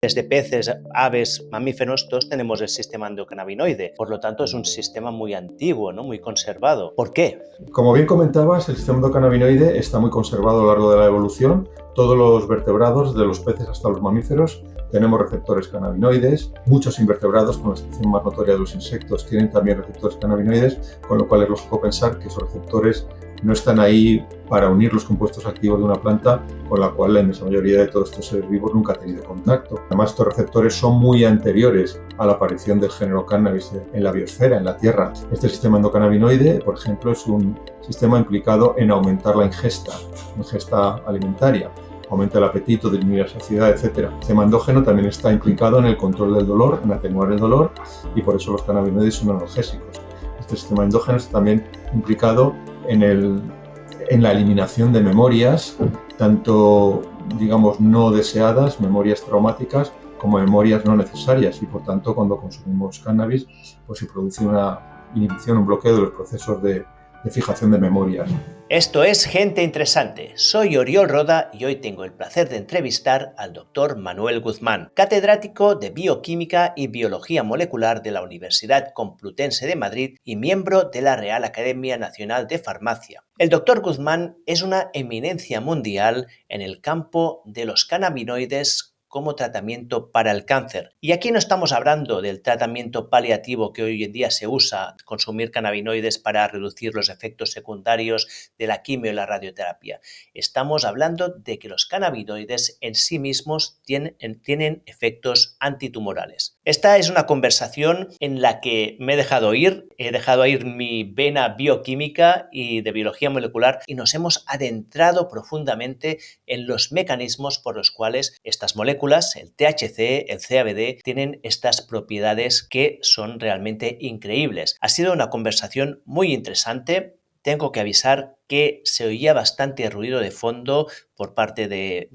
Desde peces, aves, mamíferos, todos tenemos el sistema endocannabinoide. Por lo tanto, es un sistema muy antiguo, ¿no? Muy conservado. ¿Por qué? Como bien comentabas, el sistema endocannabinoide está muy conservado a lo largo de la evolución. Todos los vertebrados, de los peces hasta los mamíferos, tenemos receptores cannabinoides. Muchos invertebrados, con la excepción más notoria de los insectos, tienen también receptores cannabinoides, con lo cual es lógico pensar que esos receptores no están ahí para unir los compuestos activos de una planta con la cual la inmensa mayoría de todos estos seres vivos nunca ha tenido contacto. Además, estos receptores son muy anteriores a la aparición del género cannabis en la biosfera, en la Tierra. Este sistema endocannabinoide, por ejemplo, es un sistema implicado en aumentar la ingesta alimentaria. Aumenta el apetito, disminuye la saciedad, etc. El sistema endógeno también está implicado en el control del dolor, en atenuar el dolor, y por eso los cannabinoides son analgésicos. Este sistema endógeno está también implicado en la eliminación de memorias, tanto, digamos, no deseadas, memorias traumáticas, como memorias no necesarias, y por tanto, cuando consumimos cannabis, pues se produce una inhibición, un bloqueo de los procesos de fijación de memorias. Esto es Gente Interesante. Soy Oriol Roda y hoy tengo el placer de entrevistar al doctor Manuel Guzmán, catedrático de Bioquímica y Biología Molecular de la Universidad Complutense de Madrid y miembro de la Real Academia Nacional de Farmacia. El doctor Guzmán es una eminencia mundial en el campo de los cannabinoides como tratamiento para el cáncer. Y aquí no estamos hablando del tratamiento paliativo que hoy en día se usa, consumir cannabinoides para reducir los efectos secundarios de la quimio y la radioterapia. Estamos hablando de que los cannabinoides en sí mismos tienen efectos antitumorales. Esta es una conversación en la que me he dejado ir mi vena bioquímica y de biología molecular y nos hemos adentrado profundamente en los mecanismos por los cuales estas moléculas, el THC, el CBD, tienen estas propiedades que son realmente increíbles. Ha sido una conversación muy interesante. Tengo que avisar que se oía bastante ruido de fondo por parte de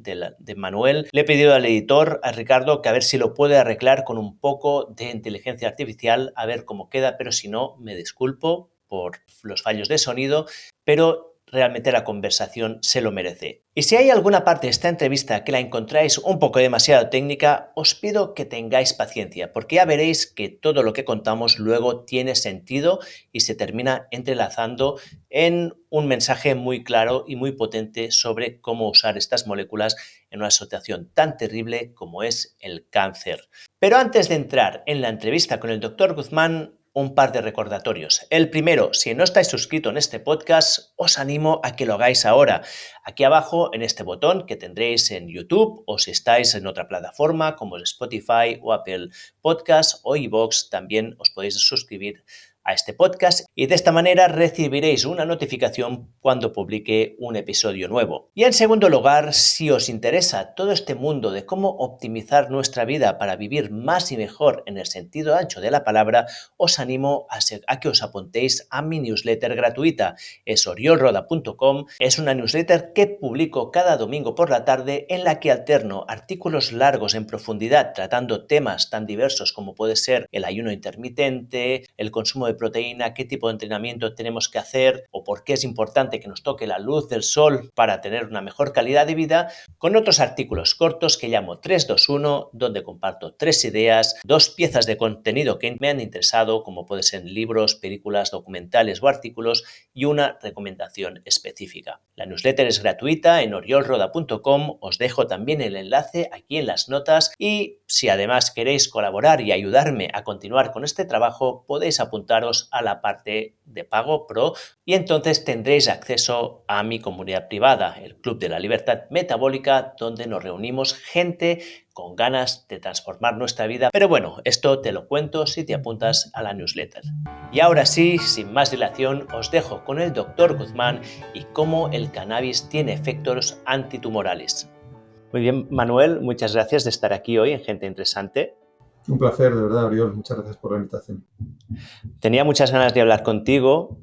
Manuel. Le he pedido al editor, a Ricardo, que a ver si lo puede arreglar con un poco de inteligencia artificial, a ver cómo queda, pero si no, me disculpo por los fallos de sonido, pero realmente la conversación se lo merece. Y si hay alguna parte de esta entrevista que la encontráis un poco demasiado técnica, os pido que tengáis paciencia, porque ya veréis que todo lo que contamos luego tiene sentido y se termina entrelazando en un mensaje muy claro y muy potente sobre cómo usar estas moléculas en una situación tan terrible como es el cáncer. Pero antes de entrar en la entrevista con el doctor Guzmán, un par de recordatorios. El primero, si no estáis suscritos en este podcast, os animo a que lo hagáis ahora. Aquí abajo, en este botón que tendréis en YouTube, o si estáis en otra plataforma como Spotify o Apple Podcasts o iVoox, también os podéis suscribir a este podcast y de esta manera recibiréis una notificación cuando publique un episodio nuevo. Y en segundo lugar, si os interesa todo este mundo de cómo optimizar nuestra vida para vivir más y mejor en el sentido ancho de la palabra, os animo a que os apuntéis a mi newsletter gratuita. Es oriolroda.com. Es una newsletter que publico cada domingo por la tarde en la que alterno artículos largos en profundidad tratando temas tan diversos como puede ser el ayuno intermitente, el consumo de proteína, qué tipo de entrenamiento tenemos que hacer o por qué es importante que nos toque la luz del sol para tener una mejor calidad de vida, con otros artículos cortos que llamo 321, donde comparto 3 ideas, 2 piezas de contenido que me han interesado, como pueden ser libros, películas, documentales o artículos, y una recomendación específica. La newsletter es gratuita en oriolroda.com, os dejo también el enlace aquí en las notas y si además queréis colaborar y ayudarme a continuar con este trabajo, podéis apuntaros a la parte de pago pro y entonces tendréis acceso a mi comunidad privada, el Club de la Libertad Metabólica, donde nos reunimos gente con ganas de transformar nuestra vida. Pero bueno, esto te lo cuento si te apuntas a la newsletter. Y ahora sí, sin más dilación, os dejo con el doctor Guzmán y cómo el cannabis tiene efectos antitumorales. Muy bien, Manuel, muchas gracias de estar aquí hoy en Gente Interesante. Un placer, de verdad, Oriol. Muchas gracias por la invitación. Tenía muchas ganas de hablar contigo.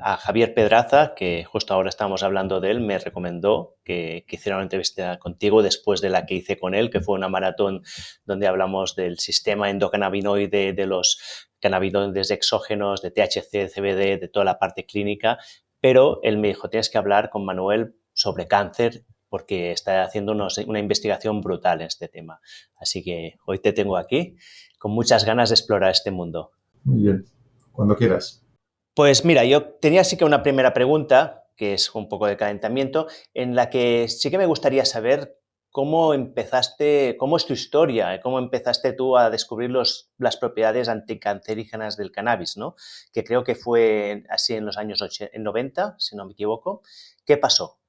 A Javier Pedraza, que justo ahora estamos hablando de él, me recomendó que hiciera una entrevista contigo después de la que hice con él, que fue una maratón donde hablamos del sistema endocannabinoide, de los cannabinoides exógenos, de THC, CBD, de toda la parte clínica. Pero él me dijo, tienes que hablar con Manuel sobre cáncer porque está haciendo una investigación brutal en este tema. Así que hoy te tengo aquí con muchas ganas de explorar este mundo. Muy bien, cuando quieras. Pues mira, yo tenía sí que una primera pregunta, que es un poco de calentamiento, en la que sí que me gustaría saber cómo empezaste, cómo es tu historia, cómo empezaste tú a descubrir las propiedades anticancerígenas del cannabis, ¿no? Que creo que fue así en los años 90, si no me equivoco. ¿Qué pasó?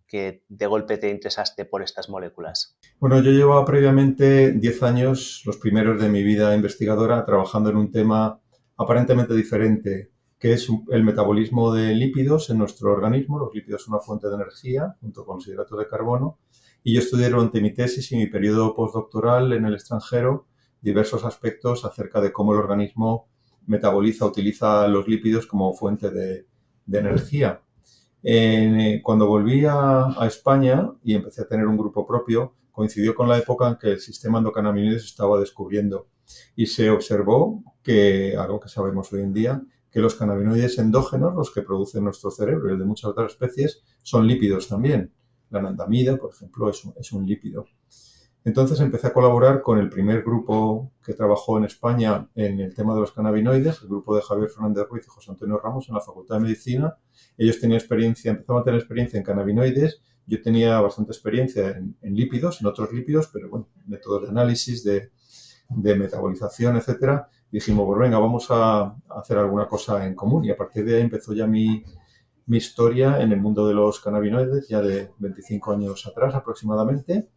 Que de golpe te interesaste por estas moléculas. Bueno, yo llevaba previamente 10 años, los primeros de mi vida investigadora, trabajando en un tema aparentemente diferente, que es el metabolismo de lípidos en nuestro organismo. Los lípidos son una fuente de energía, junto con los hidratos de carbono. Y yo estudié durante mi tesis y mi periodo postdoctoral en el extranjero diversos aspectos acerca de cómo el organismo metaboliza, utiliza los lípidos como fuente de energía. Cuando volví a España y empecé a tener un grupo propio, coincidió con la época en que el sistema endocannabinoide se estaba descubriendo y se observó que, algo que sabemos hoy en día, que los cannabinoides endógenos, los que produce nuestro cerebro y el de muchas otras especies, son lípidos también. La anandamida, por ejemplo, es un lípido. Entonces empecé a colaborar con el primer grupo que trabajó en España en el tema de los cannabinoides, el grupo de Javier Fernández Ruiz y José Antonio Ramos en la Facultad de Medicina. Ellos tenían empezaban a tener experiencia en cannabinoides, yo tenía bastante experiencia en lípidos, en otros lípidos, pero bueno, métodos de análisis, de metabolización, etcétera. Dijimos, pues venga, vamos a hacer alguna cosa en común y a partir de ahí empezó ya mi historia en el mundo de los cannabinoides, ya de 25 años atrás aproximadamente.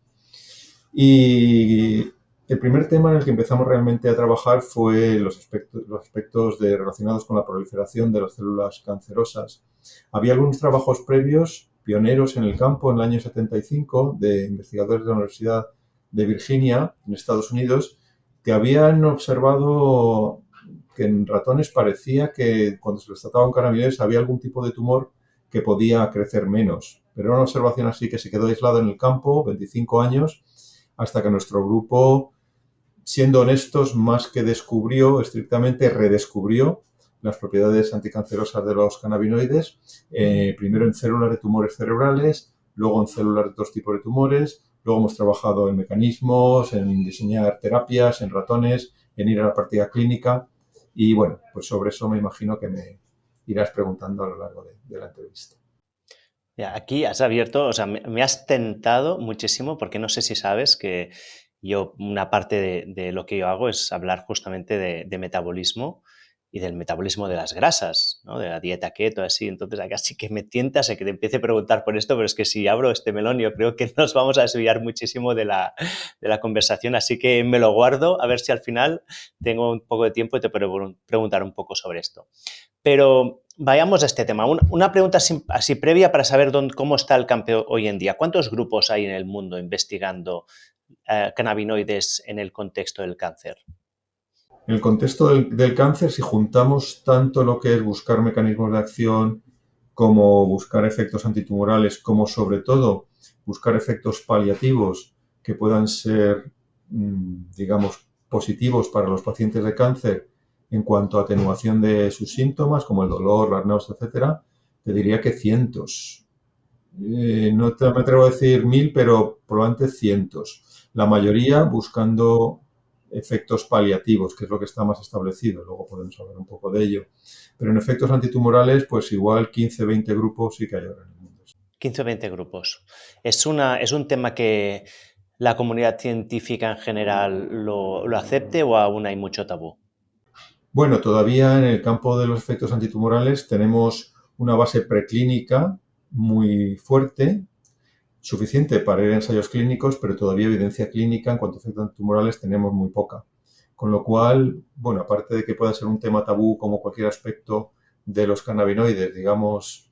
Y el primer tema en el que empezamos realmente a trabajar fue los aspectos relacionados con la proliferación de las células cancerosas. Había algunos trabajos previos, pioneros en el campo, en el año 75, de investigadores de la Universidad de Virginia, en Estados Unidos, que habían observado que en ratones parecía que cuando se les trataba con cannabinoides había algún tipo de tumor que podía crecer menos. Pero era una observación así que se quedó aislada en el campo, 25 años, hasta que nuestro grupo, siendo honestos, más que descubrió, estrictamente redescubrió las propiedades anticancerosas de los cannabinoides, primero en células de tumores cerebrales, luego en células de otros tipos de tumores, luego hemos trabajado en mecanismos, en diseñar terapias, en ratones, en ir a la práctica clínica y bueno, pues sobre eso me imagino que me irás preguntando a lo largo de la entrevista. Ya, aquí has abierto, o sea, me has tentado muchísimo porque no sé si sabes que yo, una parte de lo que yo hago es hablar justamente de metabolismo y del metabolismo de las grasas, ¿no? De la dieta keto, así. Entonces, acá sí que me tientas a que te empiece a preguntar por esto, pero es que si abro este melón, yo creo que nos vamos a desviar muchísimo de la conversación, así que me lo guardo a ver si al final tengo un poco de tiempo y te puedo preguntar un poco sobre esto. Pero vayamos a este tema. Una pregunta así previa para saber cómo está el campo hoy en día. ¿Cuántos grupos hay en el mundo investigando cannabinoides en el contexto del cáncer? En el contexto del cáncer, si juntamos tanto lo que es buscar mecanismos de acción como buscar efectos antitumorales, como sobre todo buscar efectos paliativos que puedan ser, digamos, positivos para los pacientes de cáncer en cuanto a atenuación de sus síntomas, como el dolor, las náuseas, etcétera, te diría que cientos. No me atrevo a decir 1000, pero probablemente cientos. La mayoría buscando efectos paliativos, que es lo que está más establecido. Luego podemos hablar un poco de ello. Pero en efectos antitumorales, pues igual 15, 20 grupos sí que hay ahora en el mundo. 15 o 20 grupos. ¿Es un tema que la comunidad científica en general lo acepte o aún hay mucho tabú? Bueno, todavía en el campo de los efectos antitumorales tenemos una base preclínica muy fuerte, suficiente para ir a ensayos clínicos, pero todavía evidencia clínica en cuanto a efectos antitumorales tenemos muy poca. Con lo cual, bueno, aparte de que pueda ser un tema tabú como cualquier aspecto de los cannabinoides, digamos,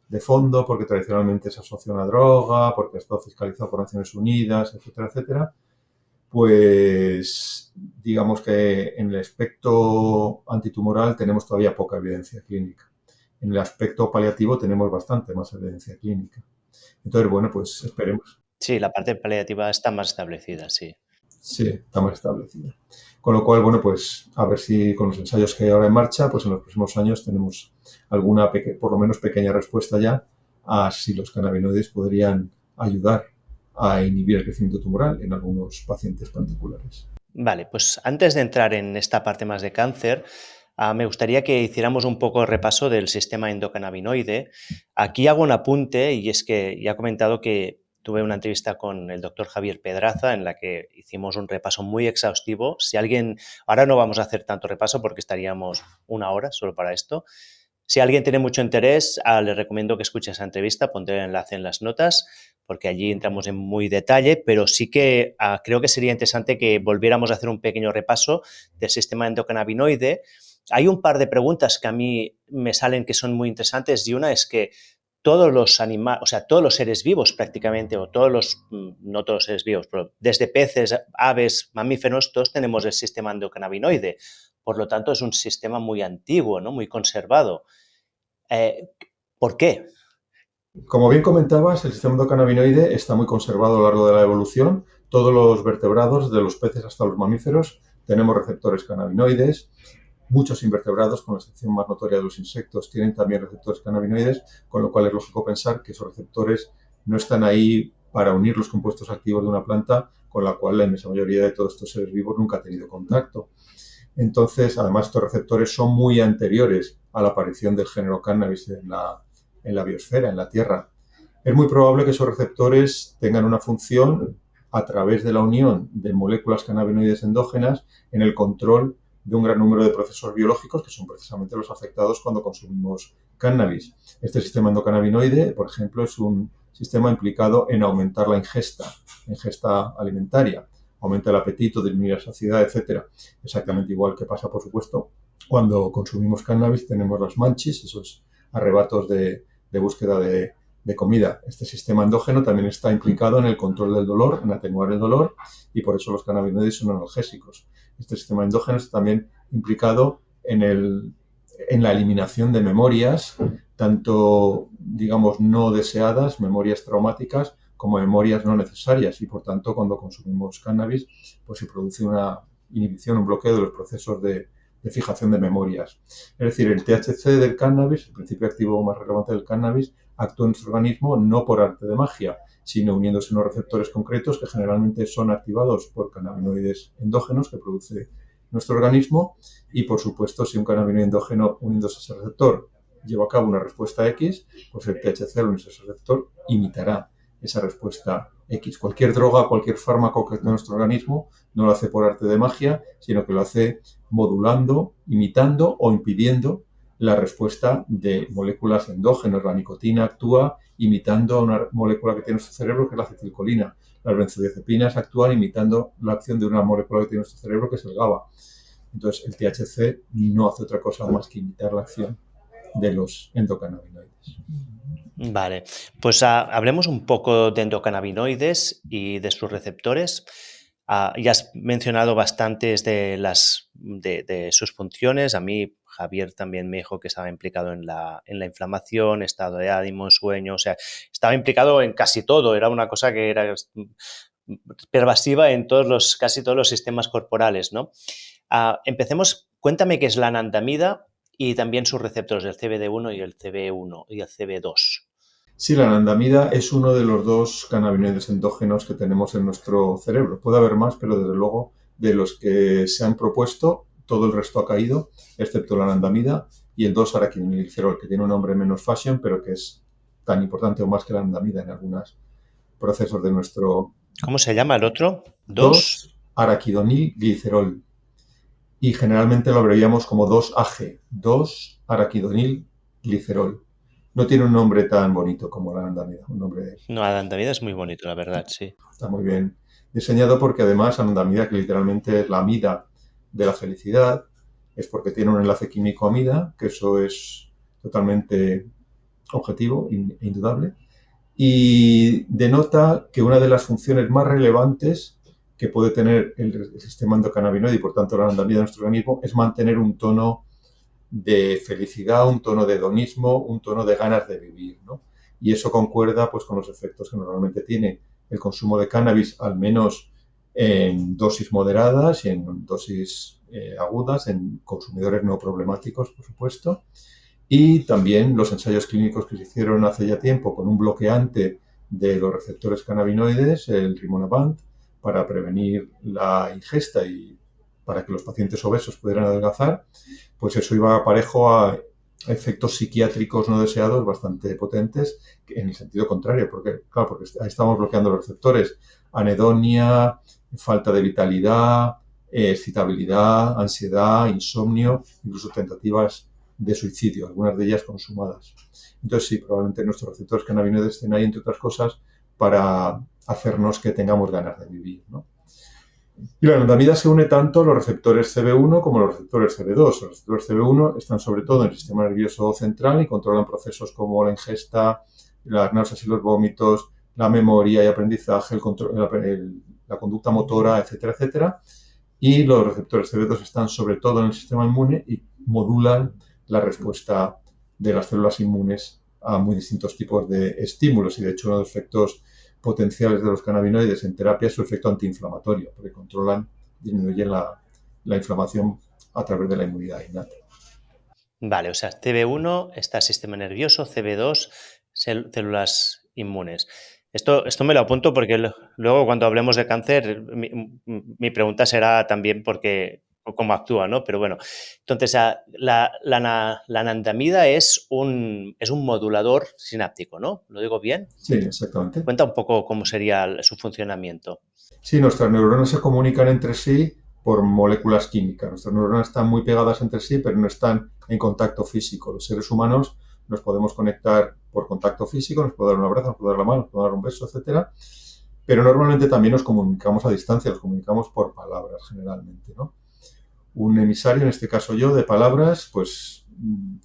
de fondo, porque tradicionalmente se asocia a una droga, porque ha estado fiscalizado por Naciones Unidas, etcétera, etcétera, pues digamos que en el aspecto antitumoral tenemos todavía poca evidencia clínica. En el aspecto paliativo tenemos bastante más evidencia clínica. Entonces, bueno, pues esperemos. Sí, la parte paliativa está más establecida, sí. Sí, está más establecida. Con lo cual, bueno, pues a ver si con los ensayos que hay ahora en marcha, pues en los próximos años tenemos alguna, por lo menos pequeña respuesta ya a si los cannabinoides podrían ayudar a inhibir el crecimiento tumoral en algunos pacientes particulares. Vale, pues antes de entrar en esta parte más de cáncer, me gustaría que hiciéramos un poco repaso del sistema endocannabinoide. Aquí hago un apunte y es que ya he comentado que tuve una entrevista con el doctor Javier Pedraza en la que hicimos un repaso muy exhaustivo. Si alguien, ahora no vamos a hacer tanto repaso porque estaríamos una hora solo para esto. Si alguien tiene mucho interés, le recomiendo que escuche esa entrevista, pondré el enlace en las notas, porque allí entramos en muy detalle, pero sí que creo que sería interesante que volviéramos a hacer un pequeño repaso del sistema endocannabinoide. Hay un par de preguntas que a mí me salen que son muy interesantes y una es que todos los animales, o sea, todos los seres vivos prácticamente, o todos los, no todos los seres vivos, pero desde peces, aves, mamíferos, todos tenemos el sistema endocannabinoide. Por lo tanto, es un sistema muy antiguo, ¿no? Muy conservado. ¿Por qué? Como bien comentabas, el sistema endocannabinoide está muy conservado a lo largo de la evolución. Todos los vertebrados, de los peces hasta los mamíferos, tenemos receptores cannabinoides. Muchos invertebrados, con la excepción más notoria de los insectos, tienen también receptores cannabinoides, con lo cual es lógico pensar que esos receptores no están ahí para unir los compuestos activos de una planta, con la cual la inmensa mayoría de todos estos seres vivos nunca ha tenido contacto. Entonces, además, estos receptores son muy anteriores a la aparición del género cannabis en la biosfera, en la Tierra. Es muy probable que esos receptores tengan una función a través de la unión de moléculas cannabinoides endógenas en el control de un gran número de procesos biológicos que son precisamente los afectados cuando consumimos cannabis. Este sistema endocannabinoide, por ejemplo, es un sistema implicado en aumentar la ingesta alimentaria, aumenta el apetito, disminuye la saciedad, etc. Exactamente igual que pasa, por supuesto, cuando consumimos cannabis tenemos las manchis, esos arrebatos de búsqueda de comida. Este sistema endógeno también está implicado en el control del dolor, en atenuar el dolor, y por eso los cannabinoides son analgésicos. Este sistema endógeno está también implicado en la eliminación de memorias, tanto, digamos, no deseadas, memorias traumáticas, como memorias no necesarias. Y, por tanto, cuando consumimos cannabis, pues se produce una inhibición, un bloqueo de los procesos de fijación de memorias. Es decir, el THC del cannabis, el principio activo más relevante del cannabis, actúa en nuestro organismo no por arte de magia, sino uniéndose a unos receptores concretos que generalmente son activados por cannabinoides endógenos que produce nuestro organismo y, por supuesto, si un cannabinoide endógeno uniéndose a ese receptor lleva a cabo una respuesta X, pues el THC al unirse a ese receptor imitará esa respuesta X. Cualquier droga, cualquier fármaco que actúe en nuestro organismo no lo hace por arte de magia, sino que lo hace modulando, imitando o impidiendo la respuesta de moléculas endógenas. La nicotina actúa imitando a una molécula que tiene nuestro cerebro, que es la acetilcolina. Las benzodiazepinas actúan imitando la acción de una molécula que tiene nuestro cerebro, que es el GABA. Entonces, el THC no hace otra cosa más que imitar la acción de los endocannabinoides. Vale, pues hablemos un poco de endocannabinoides y de sus receptores. Ya has mencionado bastantes de sus funciones. A mí Javier también me dijo que estaba implicado en la inflamación, estado de ánimo, sueño, o sea, estaba implicado en casi todo. Era una cosa que era pervasiva en casi todos los sistemas corporales, ¿no? Empecemos, cuéntame qué es la anandamida y también sus receptores, el CBD1 y el CB1 y el CB2. Sí, la anandamida es uno de los dos cannabinoides endógenos que tenemos en nuestro cerebro. Puede haber más, pero desde luego de los que se han propuesto, todo el resto ha caído, excepto la anandamida y el 2-araquidonilglicerol, que tiene un nombre menos fashion, pero que es tan importante o más que la anandamida en algunos procesos de nuestro... ¿Cómo se llama el otro? 2-araquidonilglicerol. Y generalmente lo abreviamos como 2-AG, 2-araquidonilglicerol. No tiene un nombre tan bonito como la anandamida. Un nombre... No, la anandamida es muy bonito, la verdad, sí. Está muy bien diseñado porque además anandamida, que literalmente es la amida de la felicidad, es porque tiene un enlace químico amida, que eso es totalmente objetivo e indudable, y denota que una de las funciones más relevantes que puede tener el sistema endocannabinoide y por tanto la anandamida de nuestro organismo es mantener un tono de felicidad, un tono de hedonismo, un tono de ganas de vivir, ¿no? Y eso concuerda pues con los efectos que normalmente tiene el consumo de cannabis, al menos en dosis moderadas y en dosis agudas, en consumidores no problemáticos, por supuesto. Y también los ensayos clínicos que se hicieron hace ya tiempo con un bloqueante de los receptores cannabinoides, el rimonabant, para prevenir la ingesta y para que los pacientes obesos pudieran adelgazar, pues eso iba parejo a efectos psiquiátricos no deseados bastante potentes, en el sentido contrario, porque, claro, porque ahí estamos bloqueando los receptores. Anedonia, falta de vitalidad, excitabilidad, ansiedad, insomnio, incluso tentativas de suicidio, algunas de ellas consumadas. Entonces sí, probablemente nuestros receptores cannabinoides estén ahí, entre otras cosas, para hacernos que tengamos ganas de vivir, ¿no? Y la anandamida se une tanto a los receptores CB1 como a los receptores CB2. Los receptores CB1 están sobre todo en el sistema nervioso central y controlan procesos como la ingesta, las náuseas y los vómitos, la memoria y aprendizaje, la conducta motora, etcétera, etcétera. Y los receptores CB2 están sobre todo en el sistema inmune y modulan la respuesta de las células inmunes a muy distintos tipos de estímulos. Y de hecho, uno de los efectos potenciales de los cannabinoides en terapia es su efecto antiinflamatorio, porque disminuyen la inflamación a través de la inmunidad innata. Vale, o sea, CB1 está el sistema nervioso, CB2 células inmunes. Esto me lo apunto porque luego cuando hablemos de cáncer, mi pregunta será también cómo actúa, ¿no? Pero bueno, entonces la anandamida es un modulador sináptico, ¿no? ¿Lo digo bien? Sí, exactamente. Cuenta un poco cómo sería su funcionamiento. Sí, nuestras neuronas se comunican entre sí por moléculas químicas. Nuestras neuronas están muy pegadas entre sí, pero no están en contacto físico. Los seres humanos nos podemos conectar por contacto físico, nos puede dar un abrazo, nos puede dar la mano, nos puede dar un beso, etcétera. Pero normalmente también nos comunicamos a distancia, nos comunicamos por palabras generalmente, ¿no? Un emisario, en este caso yo, de palabras, pues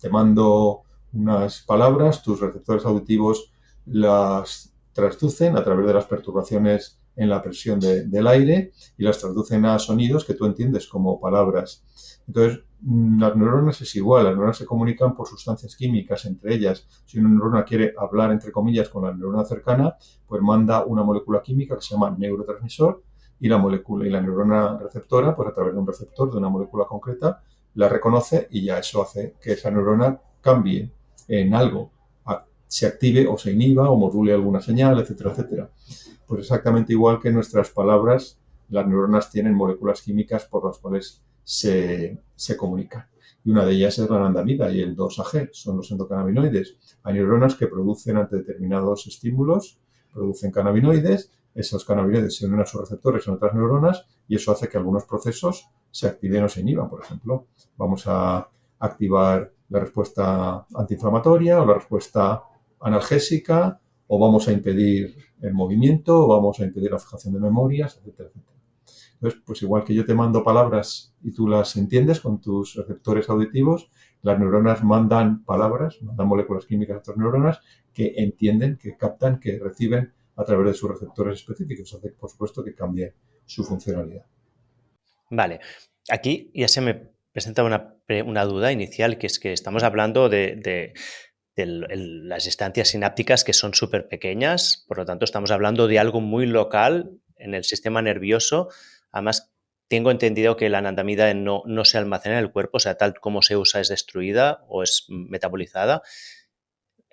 te mando unas palabras, tus receptores auditivos las traducen a través de las perturbaciones en la presión del aire y las traducen a sonidos que tú entiendes como palabras. Entonces, las neuronas es igual, las neuronas se comunican por sustancias químicas entre ellas. Si una neurona quiere hablar, entre comillas, con la neurona cercana, pues manda una molécula química que se llama neurotransmisor y la molécula y la neurona receptora, pues a través de un receptor de una molécula concreta, la reconoce y ya eso hace que esa neurona cambie en algo, se active o se inhiba o module alguna señal, etcétera, etcétera. Pues exactamente igual que nuestras palabras, las neuronas tienen moléculas químicas por las cuales se comunican. Y una de ellas es la anandamida y el 2-AG, son los endocannabinoides. Hay neuronas que producen ante determinados estímulos, producen cannabinoides, esos cannabinoides se unen a sus receptores en otras neuronas y eso hace que algunos procesos se activen o se inhiban. Por ejemplo, vamos a activar la respuesta antiinflamatoria o la respuesta analgésica, o vamos a impedir el movimiento, o vamos a impedir la fijación de memorias, etcétera, etcétera. Entonces, pues igual que yo te mando palabras y tú las entiendes con tus receptores auditivos, las neuronas mandan palabras, mandan moléculas químicas a otras neuronas que entienden, que captan, que reciben a través de sus receptores específicos. Hace, por supuesto, que cambie su funcionalidad. Vale, aquí ya se me presenta una duda inicial, que es que estamos hablando de las estancias sinápticas que son súper pequeñas, por lo tanto estamos hablando de algo muy local en el sistema nervioso. Además, tengo entendido que la anandamida no se almacena en el cuerpo, o sea, tal como se usa es destruida o es metabolizada.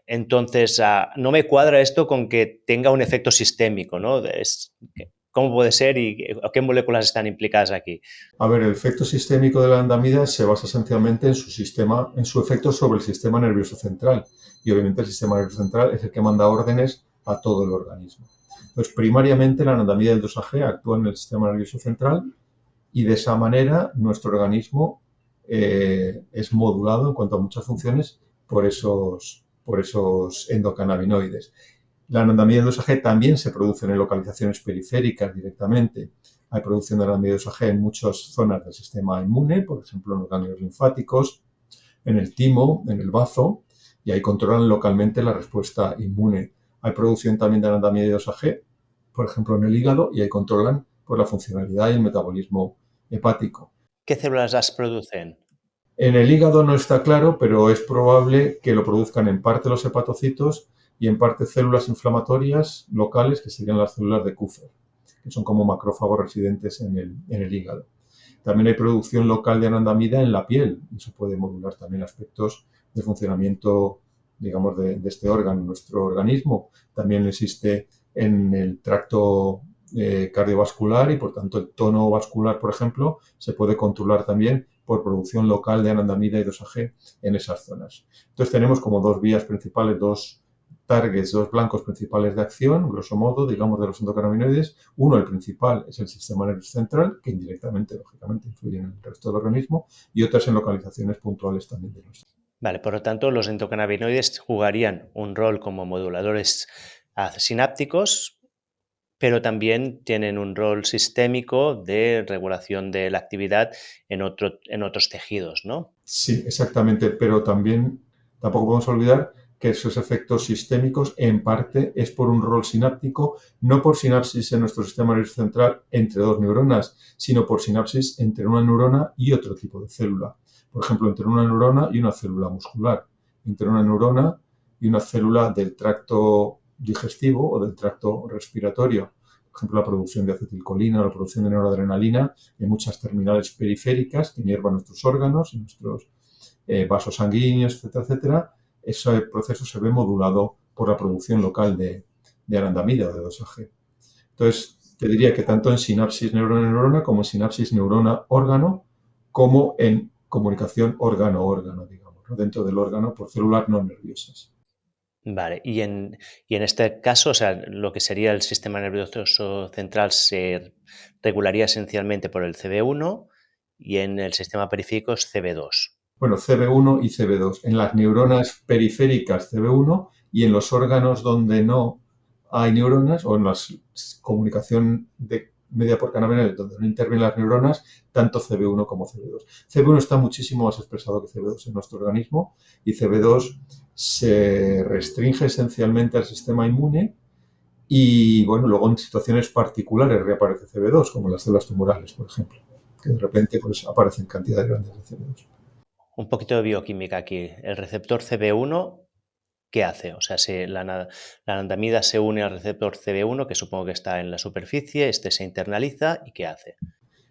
Entonces, no me cuadra esto con que tenga un efecto sistémico, ¿no? ¿Cómo puede ser y qué moléculas están implicadas aquí? A ver, el efecto sistémico de la anandamida se basa esencialmente en su efecto sobre el sistema nervioso central. Y obviamente el sistema nervioso central es el que manda órdenes a todo el organismo. Entonces, primariamente la anandamida y el 2-AG actúan en el sistema nervioso central y de esa manera nuestro organismo es modulado en cuanto a muchas funciones por esos endocannabinoides. La anandamida y el 2-AG también se producen en localizaciones periféricas directamente. Hay producción de anandamida y 2-AG en muchas zonas del sistema inmune, por ejemplo en los ganglios linfáticos, en el timo, en el bazo, y ahí controlan localmente la respuesta inmune. Hay producción también de anandamida y 2-AG, por ejemplo en el hígado, y ahí controlan pues, la funcionalidad y el metabolismo hepático. ¿Qué células las producen? En el hígado no está claro, pero es probable que lo produzcan en parte los hepatocitos y en parte células inflamatorias locales, que serían las células de Kupffer, que son como macrófagos residentes en el hígado. También hay producción local de anandamida en la piel, y eso puede modular también aspectos de funcionamiento digamos, de este órgano en nuestro organismo. También existe en el tracto cardiovascular y, por tanto, el tono vascular, por ejemplo, se puede controlar también por producción local de anandamida y 2-AG en esas zonas. Entonces, tenemos como dos vías principales, dos targets, dos blancos principales de acción, grosso modo, digamos, de los endocannabinoides. Uno, el principal, es el sistema nervioso central, que indirectamente, lógicamente, influye en el resto del organismo, y otras en localizaciones puntuales también de los. Vale, por lo tanto, los endocannabinoides jugarían un rol como moduladores sinápticos, pero también tienen un rol sistémico de regulación de la actividad en otros tejidos, ¿no? Sí, exactamente, pero también tampoco podemos olvidar que esos efectos sistémicos en parte es por un rol sináptico, no por sinapsis en nuestro sistema nervioso central entre dos neuronas, sino por sinapsis entre una neurona y otro tipo de célula. Por ejemplo, entre una neurona y una célula muscular, entre una neurona y una célula del tracto digestivo o del tracto respiratorio. Por ejemplo, la producción de acetilcolina, la producción de noradrenalina en muchas terminales periféricas que inervan nuestros órganos, nuestros vasos sanguíneos, etcétera, etcétera. Ese proceso se ve modulado por la producción local de anandamida o de 2-AG. Entonces, te diría que tanto en sinapsis neurona-neurona como en sinapsis neurona-órgano, como en comunicación órgano-órgano, digamos, ¿no? Dentro del órgano por células no nerviosas. Vale, y en este caso, o sea, lo que sería el sistema nervioso central se regularía esencialmente por el CB1 y en el sistema periférico es CB2. Bueno, CB1 y CB2. En las neuronas periféricas CB1 y en los órganos donde no hay neuronas o en la comunicación media por cannabinoides donde no intervienen las neuronas, tanto CB1 como CB2. CB1 está muchísimo más expresado que CB2 en nuestro organismo y CB2 se restringe esencialmente al sistema inmune y, bueno, luego en situaciones particulares reaparece CB2, como en las células tumorales, por ejemplo, que de repente pues, aparecen cantidades grandes de CB2. Un poquito de bioquímica aquí. El receptor CB1, ¿qué hace? O sea, si la anandamida se une al receptor CB1, que supongo que está en la superficie, este se internaliza, ¿y qué hace?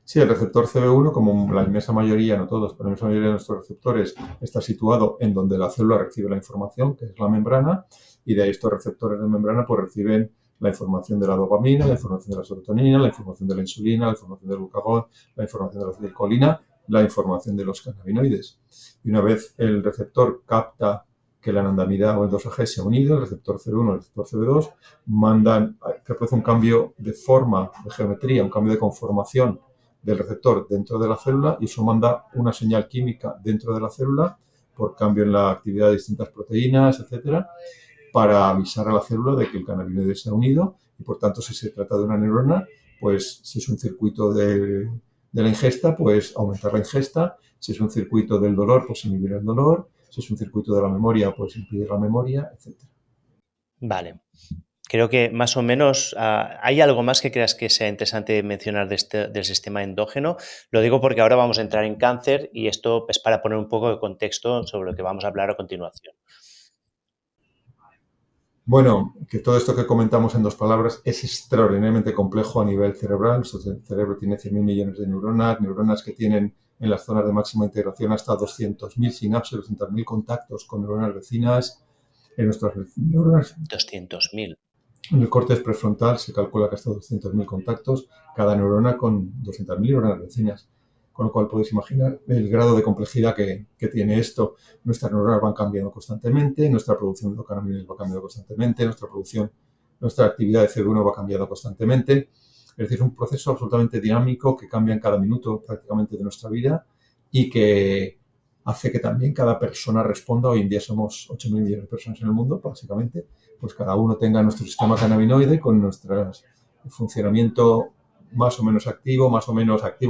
Sí, el receptor CB1, como la inmensa mayoría, no todos, pero la inmensa mayoría de nuestros receptores, está situado en donde la célula recibe la información, que es la membrana, y de ahí estos receptores de membrana pues reciben la información de la dopamina, la información de la serotonina, la información de la insulina, la información del glucagón, la información de la acetilcolina, la información de los cannabinoides. Y una vez el receptor capta que la anandamida o el 2-AG se ha unido, el receptor CB1 y el receptor CB2 mandan, que produce un cambio de forma, de geometría, un cambio de conformación del receptor dentro de la célula y eso manda una señal química dentro de la célula por cambio en la actividad de distintas proteínas, etcétera, para avisar a la célula de que el cannabinoide se ha unido y, por tanto, si se trata de una neurona, pues si es un circuito de la ingesta, pues aumentar la ingesta. Si es un circuito del dolor, pues inhibir el dolor. Si es un circuito de la memoria, pues impedir la memoria, etcétera. Vale. Creo que más o menos hay algo más que creas que sea interesante mencionar del sistema endógeno. Lo digo porque ahora vamos a entrar en cáncer y esto es para poner un poco de contexto sobre lo que vamos a hablar a continuación. Bueno, que todo esto que comentamos en dos palabras es extraordinariamente complejo a nivel cerebral. Nuestro cerebro tiene 100.000 millones de neuronas que tienen en las zonas de máxima integración hasta 200.000 sinapsis, 200.000 contactos con neuronas vecinas. En nuestras neuronas 200.000. en el córtex prefrontal se calcula que hasta 200.000 contactos, cada neurona con 200.000 neuronas vecinas. Con lo cual podéis imaginar el grado de complejidad que tiene esto. Nuestras neuronas van cambiando constantemente, nuestra producción de cannabinoides va cambiando constantemente, nuestra actividad de CB1 va cambiando constantemente. Es decir, es un proceso absolutamente dinámico que cambia en cada minuto prácticamente de nuestra vida y que hace que también cada persona responda. Hoy en día somos 8.000 millones de personas en el mundo, básicamente, pues cada uno tenga nuestro sistema cannabinoide con nuestro funcionamiento más o menos activo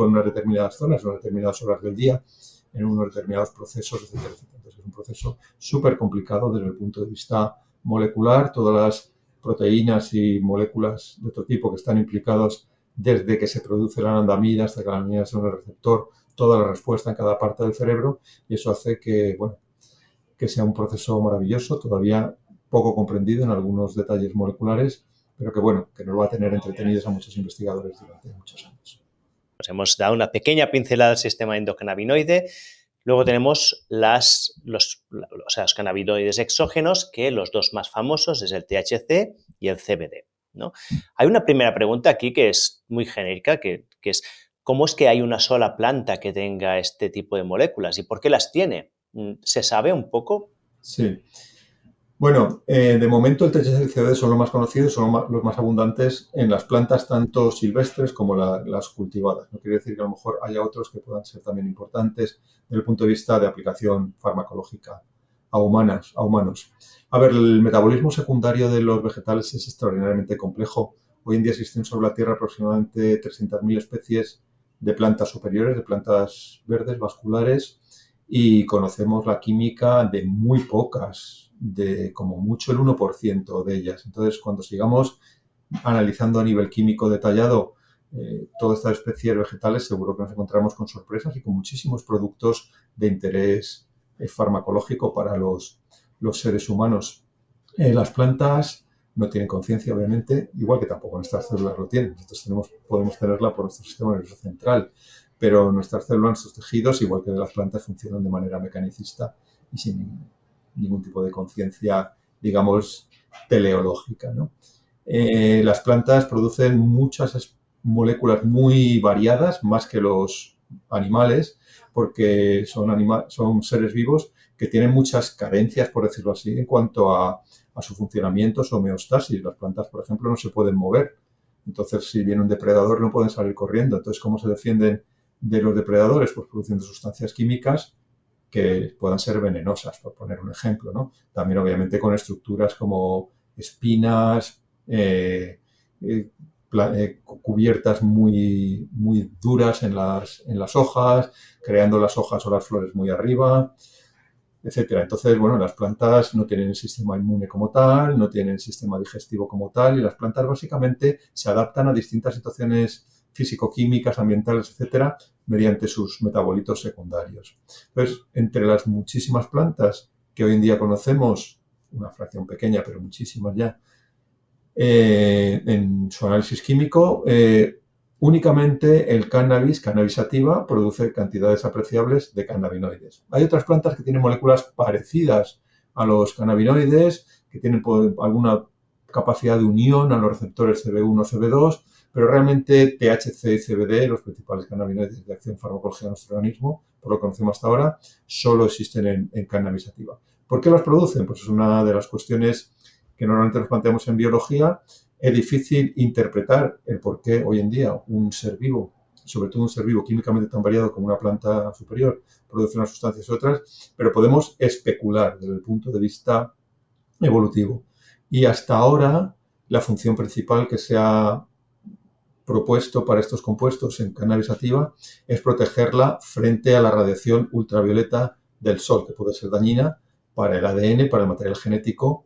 en unas determinadas zonas, en unas determinadas horas del día, en unos determinados procesos, etcétera, etcétera. Entonces es un proceso súper complicado desde el punto de vista molecular. Todas las proteínas y moléculas de otro tipo que están implicados desde que se produce la anandamida hasta que la anandamida se une al receptor, toda la respuesta en cada parte del cerebro, y eso hace que, bueno, que sea un proceso maravilloso, todavía poco comprendido en algunos detalles moleculares, pero que, bueno, que nos va a tener entretenidos a muchos investigadores durante muchos años. Pues hemos dado una pequeña pincelada al sistema endocannabinoide, Luego tenemos los cannabinoides exógenos, que los dos más famosos es el THC y el CBD, ¿no? Hay una primera pregunta aquí que es muy genérica, que es ¿cómo es que hay una sola planta que tenga este tipo de moléculas y por qué las tiene? ¿Se sabe un poco? Sí. Bueno, de momento el THC y el CBD son los más conocidos, son los más abundantes en las plantas tanto silvestres como las cultivadas. No quiere decir que a lo mejor haya otros que puedan ser también importantes desde el punto de vista de aplicación farmacológica a humanos. A ver, el metabolismo secundario de los vegetales es extraordinariamente complejo. Hoy en día existen sobre la Tierra aproximadamente 300.000 especies de plantas superiores, de plantas verdes, vasculares, y conocemos la química de muy pocas, de como mucho el 1% de ellas. Entonces, cuando sigamos analizando a nivel químico detallado todas estas especies vegetales, seguro que nos encontramos con sorpresas y con muchísimos productos de interés farmacológico para los seres humanos. Las plantas no tienen conciencia, obviamente, igual que tampoco nuestras células lo tienen. Nosotros podemos tenerla por nuestro sistema nervioso central, pero nuestras células, nuestros tejidos, igual que las plantas, funcionan de manera mecanicista y sin ningún tipo de conciencia, digamos, teleológica, ¿no? Las plantas producen muchas moléculas muy variadas, más que los animales, porque son seres vivos que tienen muchas carencias, por decirlo así, en cuanto a su funcionamiento, su homeostasis. Las plantas, por ejemplo, no se pueden mover. Entonces, si viene un depredador, no pueden salir corriendo. Entonces, ¿cómo se defienden de los depredadores? Pues produciendo sustancias químicas que puedan ser venenosas, por poner un ejemplo, ¿no? También, obviamente, con estructuras como espinas, cubiertas muy, muy duras en las hojas, creando las hojas o las flores muy arriba, etcétera. Entonces, bueno, las plantas no tienen el sistema inmune como tal, no tienen el sistema digestivo como tal, y las plantas básicamente se adaptan a distintas situaciones físico-químicas, ambientales, etcétera, mediante sus metabolitos secundarios. Entonces, entre las muchísimas plantas que hoy en día conocemos, una fracción pequeña, pero muchísimas ya, en su análisis químico, únicamente el cannabis sativa, produce cantidades apreciables de cannabinoides. Hay otras plantas que tienen moléculas parecidas a los cannabinoides, que tienen alguna capacidad de unión a los receptores CB1, CB2, pero realmente THC y CBD, los principales cannabinoides de acción farmacológica en nuestro organismo, por lo que conocemos hasta ahora, solo existen en cannabis sativa. ¿Por qué los producen? Pues es una de las cuestiones que normalmente nos planteamos en biología. Es difícil interpretar el por qué hoy en día un ser vivo, sobre todo un ser vivo químicamente tan variado como una planta superior, produce unas sustancias y otras, pero podemos especular desde el punto de vista evolutivo. Y hasta ahora, la función principal que se ha propuesto para estos compuestos en cannabis sativa es protegerla frente a la radiación ultravioleta del sol, que puede ser dañina para el ADN, para el material genético.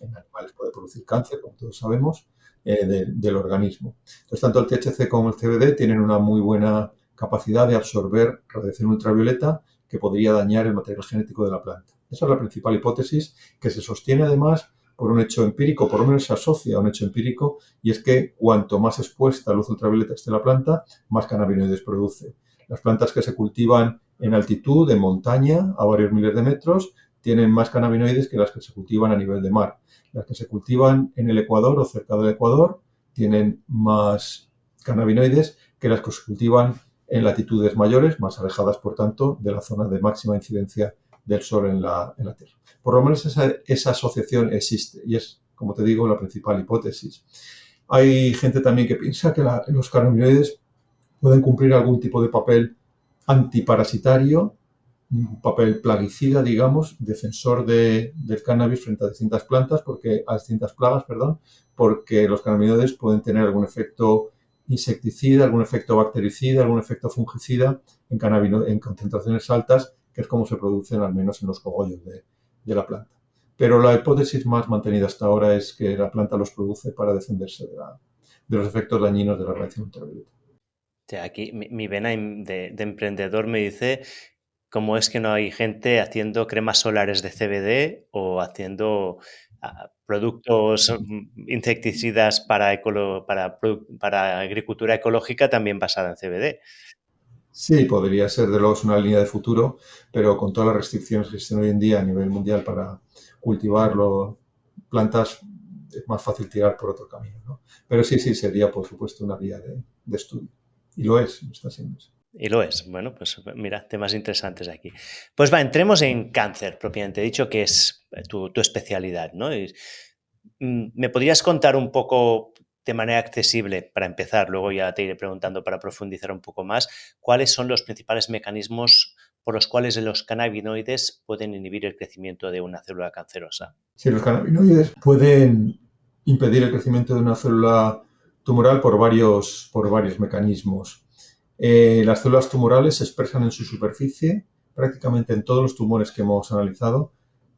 En animales puede producir cáncer, como todos sabemos, del organismo. Entonces, tanto el THC como el CBD tienen una muy buena capacidad de absorber radiación ultravioleta que podría dañar el material genético de la planta. Esa es la principal hipótesis, que se sostiene además por un hecho empírico, por lo menos se asocia a un hecho empírico, y es que cuanto más expuesta a luz ultravioleta esté la planta, más cannabinoides produce. Las plantas que se cultivan en altitud, en montaña, a varios miles de metros, tienen más cannabinoides que las que se cultivan a nivel de mar. Las que se cultivan en el Ecuador o cerca del Ecuador tienen más cannabinoides que las que se cultivan en latitudes mayores, más alejadas, por tanto, de la zona de máxima incidencia del sol en la Tierra. Por lo menos esa asociación existe y es, como te digo, la principal hipótesis. Hay gente también que piensa que los cannabinoides pueden cumplir algún tipo de papel antiparasitario, un papel plaguicida, digamos, defensor del cannabis frente a distintas plantas, a distintas plagas, perdón, porque los cannabinoides pueden tener algún efecto insecticida, algún efecto bactericida, algún efecto fungicida en concentraciones altas, que es como se producen al menos en los cogollos de la planta. Pero la hipótesis más mantenida hasta ahora es que la planta los produce para defenderse de los efectos dañinos de la radiación ultravioleta. O sea, aquí mi vena de emprendedor me dice cómo es que no hay gente haciendo cremas solares de CBD o haciendo productos insecticidas para agricultura ecológica también basada en CBD. Sí, podría ser de luego una línea de futuro, pero con todas las restricciones que existen hoy en día a nivel mundial para cultivarlo, plantas, es más fácil tirar por otro camino, ¿no? Pero sí, sí, sería por supuesto una vía de estudio. Y lo es, lo está siendo. Y lo es. Bueno, pues mira, temas interesantes aquí. Pues va, entremos en cáncer, propiamente dicho, que es tu especialidad, ¿no? ¿Me podrías contar un poco de manera accesible, para empezar, luego ya te iré preguntando para profundizar un poco más, cuáles son los principales mecanismos por los cuales los cannabinoides pueden inhibir el crecimiento de una célula cancerosa? Sí, los cannabinoides pueden impedir el crecimiento de una célula tumoral por varios mecanismos. Las células tumorales se expresan en su superficie, prácticamente en todos los tumores que hemos analizado,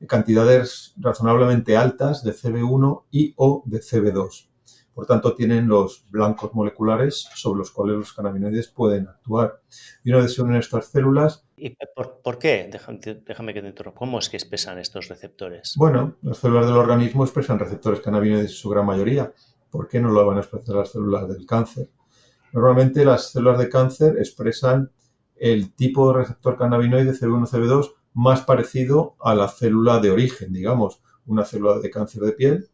cantidades razonablemente altas de CB1 y o de CB2. Por tanto, tienen los blancos moleculares sobre los cuales los cannabinoides pueden actuar. Y una vez se unen estas células, ¿Y por qué? Déjame que te interrumpa. ¿Cómo es que expresan estos receptores? bueno, las células del organismo expresan receptores cannabinoides en su gran mayoría. ¿Por qué no lo van a expresar las células del cáncer? Normalmente las células de cáncer expresan el tipo de receptor cannabinoide CB1, CB2 más parecido a la célula de origen, digamos, una célula de cáncer de piel,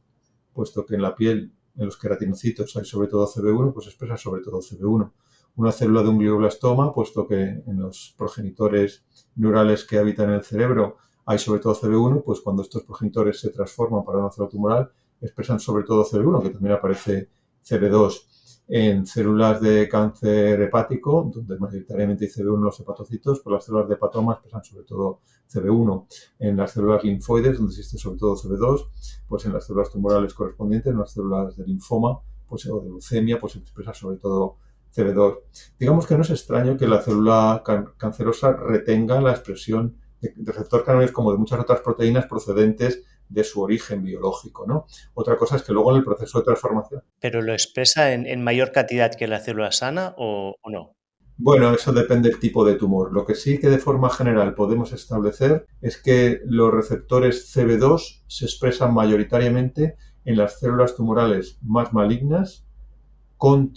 puesto que en la piel, en los queratinocitos hay sobre todo CB1, pues expresa sobre todo CB1. Una célula de un glioblastoma, puesto que en los progenitores neurales que habitan en el cerebro hay sobre todo CB1, pues cuando estos progenitores se transforman para una célula tumoral, expresan sobre todo CB1, que también aparece CB2 en células de cáncer hepático, donde mayoritariamente hay CB1 en los hepatocitos, pues las células de hepatoma expresan sobre todo CB1. En las células linfoides, donde existe sobre todo CB2, pues en las células tumorales correspondientes, en las células de linfoma pues, o de leucemia, pues se expresa sobre todo CB2. Digamos que no es extraño que la célula cancerosa retenga la expresión de receptor cannabinoide como de muchas otras proteínas procedentes de su origen biológico, ¿no? Otra cosa es que luego en el proceso de transformación. ¿Pero lo expresa en mayor cantidad que la célula sana o no? Bueno, eso depende del tipo de tumor. Lo que sí que de forma general podemos establecer es que los receptores CB2 se expresan mayoritariamente en las células tumorales más malignas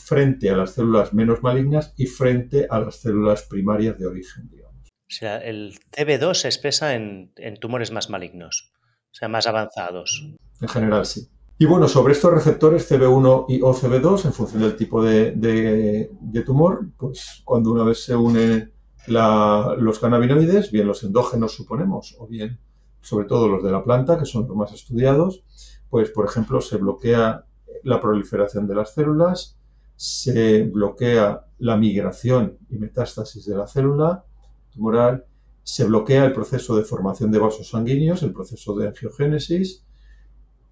frente a las células menos malignas y frente a las células primarias de origen, digamos. O sea, el CB2 se expresa en tumores más malignos, o sea, más avanzados. En general, sí. Y bueno, sobre estos receptores CB1 y o CB2, en función del tipo de tumor, pues cuando una vez se unen los cannabinoides, bien los endógenos suponemos, o bien sobre todo los de la planta, que son los más estudiados, pues por ejemplo se bloquea la proliferación de las células, se bloquea la migración y metástasis de la célula tumoral, se bloquea el proceso de formación de vasos sanguíneos, el proceso de angiogénesis,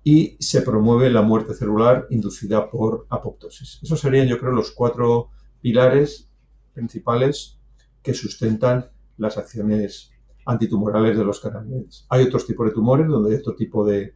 y se promueve la muerte celular inducida por apoptosis. Esos serían, yo creo, los 4 pilares principales que sustentan las acciones antitumorales de los cannabinoides. Hay otros tipos de tumores donde hay otro tipo de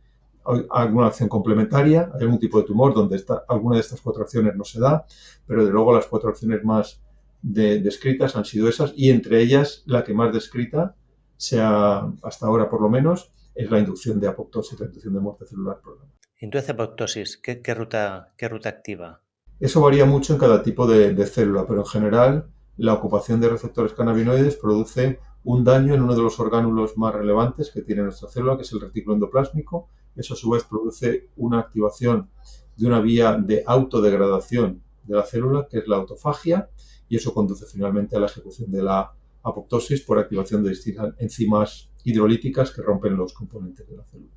alguna acción complementaria, hay algún tipo de tumor donde alguna de estas 4 acciones no se da, pero de luego las 4 acciones más descritas han sido esas, y entre ellas la que más descrita, sea hasta ahora por lo menos, es la inducción de apoptosis, la inducción de muerte celular programada. Induce apoptosis, ¿qué ruta activa? Eso varía mucho en cada tipo de célula, pero en general la ocupación de receptores cannabinoides produce un daño en uno de los orgánulos más relevantes que tiene nuestra célula, que es el retículo endoplásmico. Eso a su vez produce una activación de una vía de autodegradación de la célula, que es la autofagia, y eso conduce finalmente a la ejecución de la apoptosis por activación de distintas enzimas hidrolíticas que rompen los componentes de la célula.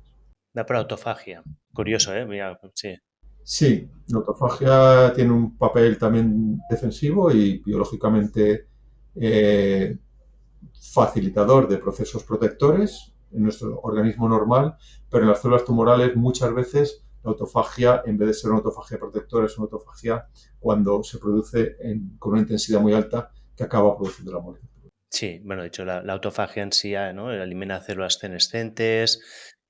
La proautofagia. Curioso, ¿eh? Mira, sí. Sí, la autofagia tiene un papel también defensivo y biológicamente eh, facilitador de procesos protectores en nuestro organismo normal, pero en las células tumorales muchas veces la autofagia, en vez de ser una autofagia protectora, es una autofagia cuando se produce con una intensidad muy alta que acaba produciendo la muerte. Sí, bueno, de hecho, la autofagia en sí, ¿no? Elimina células senescentes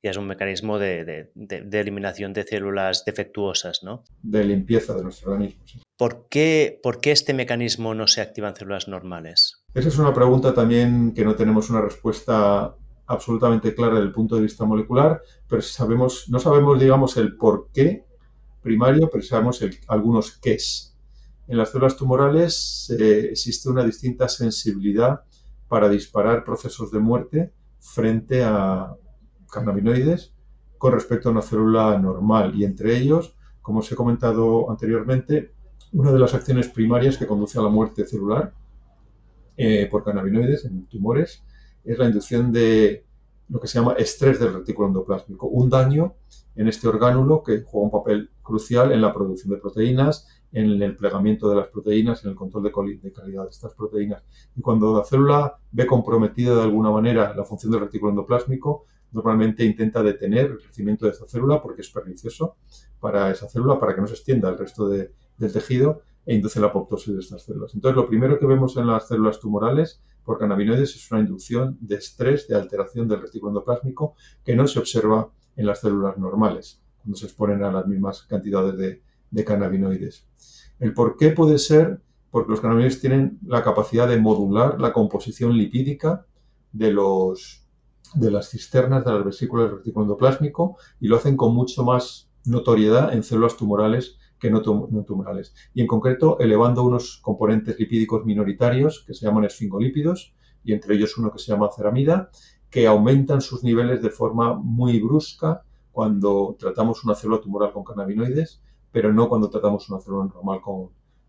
y es un mecanismo de eliminación de células defectuosas, ¿no? De limpieza de nuestro organismo. Sí. ¿Por qué este mecanismo no se activa en células normales? Esa es una pregunta también que no tenemos una respuesta absolutamente clara desde el punto de vista molecular, pero no sabemos, digamos, el por qué primario, pero sabemos algunos qués. En las células tumorales existe una distinta sensibilidad para disparar procesos de muerte frente a cannabinoides con respecto a una célula normal, y entre ellos, como os he comentado anteriormente, una de las acciones primarias que conduce a la muerte celular por cannabinoides en tumores es la inducción de lo que se llama estrés del retículo endoplásmico, un daño en este orgánulo que juega un papel crucial en la producción de proteínas, en el plegamiento de las proteínas, en el control de calidad de estas proteínas. Y cuando la célula ve comprometida de alguna manera la función del retículo endoplásmico, normalmente intenta detener el crecimiento de esta célula porque es pernicioso para esa célula, para que no se extienda el resto del tejido, e induce la apoptosis de estas células. Entonces, lo primero que vemos en las células tumorales por cannabinoides es una inducción de estrés, de alteración del retículo endoplásmico, que no se observa en las células normales, cuando se exponen a las mismas cantidades de cannabinoides. El por qué puede ser porque los cannabinoides tienen la capacidad de modular la composición lipídica de las cisternas de las vesículas del retículo endoplásmico, y lo hacen con mucho más notoriedad en células tumorales que no tumorales. Y en concreto, elevando unos componentes lipídicos minoritarios que se llaman esfingolípidos, y entre ellos uno que se llama ceramida, que aumentan sus niveles de forma muy brusca cuando tratamos una célula tumoral con cannabinoides, pero no cuando tratamos una célula normal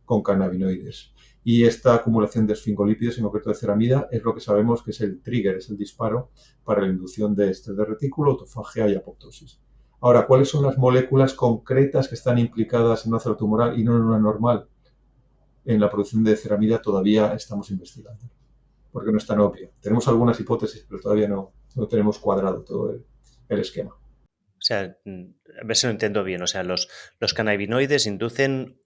con cannabinoides. Y esta acumulación de esfingolípidos, en concreto de ceramida, es lo que sabemos que es el trigger, es el disparo para la inducción de estrés de retículo, autofagia y apoptosis. Ahora, ¿cuáles son las moléculas concretas que están implicadas en una célula tumoral y no en una normal? En la producción de ceramida todavía estamos investigando, porque no es tan obvio. Tenemos algunas hipótesis, pero todavía no tenemos cuadrado todo el esquema. O sea, a ver si lo entiendo bien. O sea, los cannabinoides inducen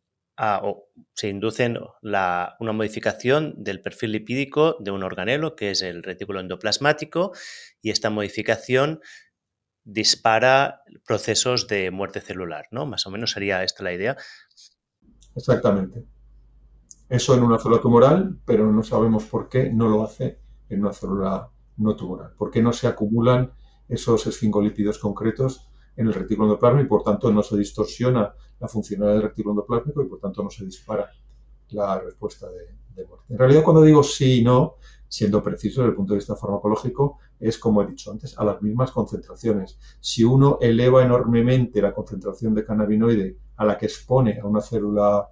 se inducen una modificación del perfil lipídico de un organelo, que es el retículo endoplasmático, y esta modificación dispara procesos de muerte celular, ¿no? Más o menos sería esta la idea. Exactamente. Eso en una célula tumoral, pero no sabemos por qué no lo hace en una célula no tumoral. ¿Por qué no se acumulan esos esfingolípidos concretos en el retículo endoplásmico y por tanto no se distorsiona la funcionalidad del retículo endoplásmico y por tanto no se dispara la respuesta de muerte? En realidad, cuando digo sí y no, siendo preciso desde el punto de vista farmacológico, es como he dicho antes, a las mismas concentraciones. Si uno eleva enormemente la concentración de cannabinoide a la que expone a una célula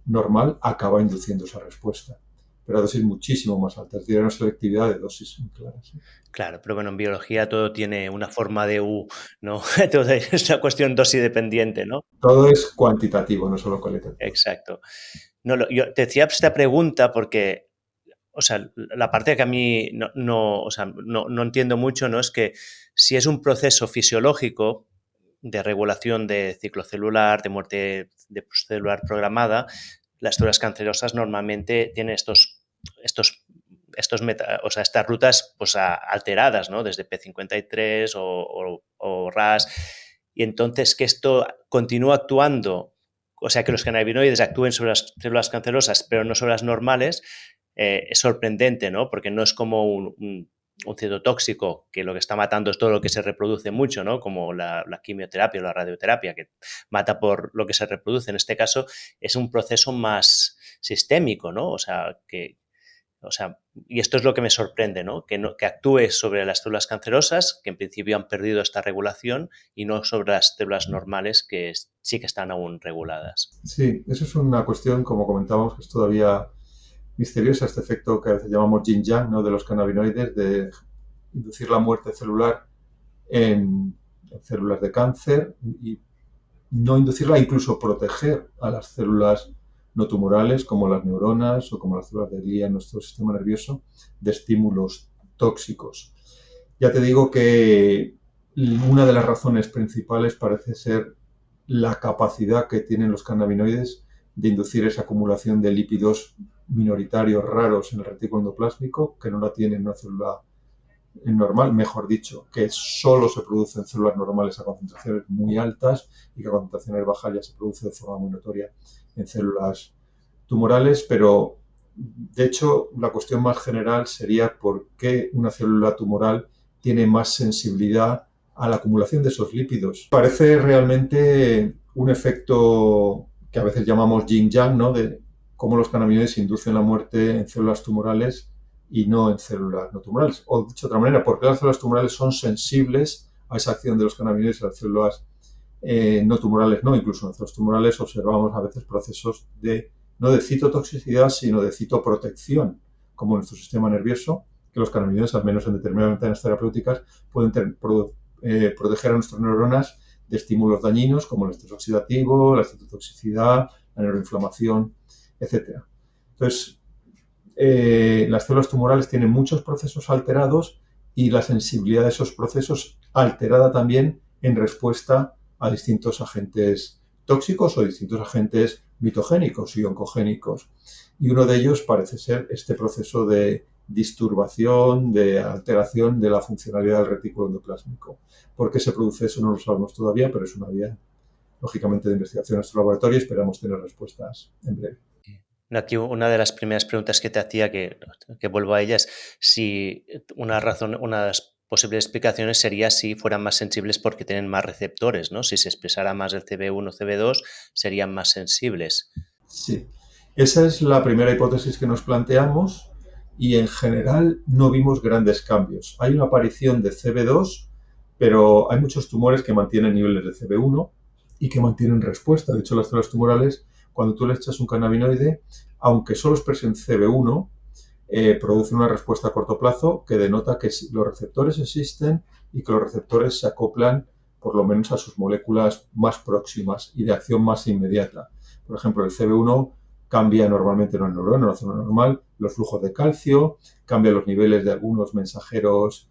normal, acaba induciendo esa respuesta, pero a dosis muchísimo más altas, tiene una selectividad de dosis muy clara. ¿Sí? Claro, pero bueno, en biología todo tiene una forma de U, ¿no? Entonces es una cuestión dosis dependiente, ¿no? Todo es cuantitativo, no solo cualitativo. Exacto. No, yo te decía esta pregunta porque, o sea, la parte que a mí no entiendo mucho, ¿no? Es que si es un proceso fisiológico de regulación de ciclo celular, de muerte celular programada, las células cancerosas normalmente tienen estas rutas pues, alteradas, ¿no? Desde P53 o RAS. Y entonces que esto continúa actuando, o sea, que los cannabinoides actúen sobre las células cancerosas, pero no sobre las normales, es sorprendente, ¿no? Porque no es como un citotóxico, que lo que está matando es todo lo que se reproduce mucho, ¿no? Como la quimioterapia o la radioterapia, que mata por lo que se reproduce. En este caso es un proceso más sistémico, ¿no? Y esto es lo que me sorprende, ¿no? Que actúe sobre las células cancerosas, que en principio han perdido esta regulación, y no sobre las células normales, que sí que están aún reguladas. Sí, eso es una cuestión, como comentábamos, que es todavía misteriosa, este efecto que a veces llamamos yin-yang, ¿no? De los cannabinoides, de inducir la muerte celular en células de cáncer y no inducirla, incluso proteger a las células no tumorales, como las neuronas o como las células de glía en nuestro sistema nervioso, de estímulos tóxicos. Ya te digo que una de las razones principales parece ser la capacidad que tienen los cannabinoides de inducir esa acumulación de lípidos minoritarios raros en el retículo endoplásmico, que no la tiene en una célula normal, mejor dicho, que solo se produce en células normales a concentraciones muy altas y que a concentraciones bajas ya se produce de forma muy notoria en células tumorales, pero de hecho la cuestión más general sería por qué una célula tumoral tiene más sensibilidad a la acumulación de esos lípidos. Parece realmente un efecto que a veces llamamos yin-yang, ¿no? De cómo los cannabinoides inducen la muerte en células tumorales y no en células no tumorales. O dicho de otra manera, ¿por qué las células tumorales son sensibles a esa acción de los cannabinoides y las células no tumorales no? Incluso en células tumorales observamos a veces procesos no de citotoxicidad, sino de citoprotección, como en nuestro sistema nervioso, que los cannabinoides, al menos en determinadas ventanas terapéuticas, pueden proteger a nuestras neuronas de estímulos dañinos como el estrés oxidativo, la citotoxicidad, la neuroinflamación, etcétera. Entonces, las células tumorales tienen muchos procesos alterados y la sensibilidad de esos procesos alterada también en respuesta a distintos agentes tóxicos o distintos agentes mitogénicos y oncogénicos. Y uno de ellos parece ser este proceso de disturbación, de alteración de la funcionalidad del retículo endoplásmico. ¿Por qué se produce eso? No lo sabemos todavía, pero es una vía, lógicamente, de investigación en nuestro laboratorio y esperamos tener respuestas en breve. Aquí una de las primeras preguntas que te hacía, que vuelvo a ella, es si una de las posibles explicaciones sería si fueran más sensibles porque tienen más receptores, ¿no? Si se expresara más el CB1 o CB2, serían más sensibles. Sí, esa es la primera hipótesis que nos planteamos y en general no vimos grandes cambios. Hay una aparición de CB2, pero hay muchos tumores que mantienen niveles de CB1 y que mantienen respuesta. De hecho, las células tumorales, cuando tú le echas un cannabinoide, aunque solo expresen CB1, producen una respuesta a corto plazo que denota que los receptores existen y que los receptores se acoplan por lo menos a sus moléculas más próximas y de acción más inmediata. Por ejemplo, el CB1 cambia normalmente en una neurona, en una zona normal, los flujos de calcio, cambia los niveles de algunos mensajeros,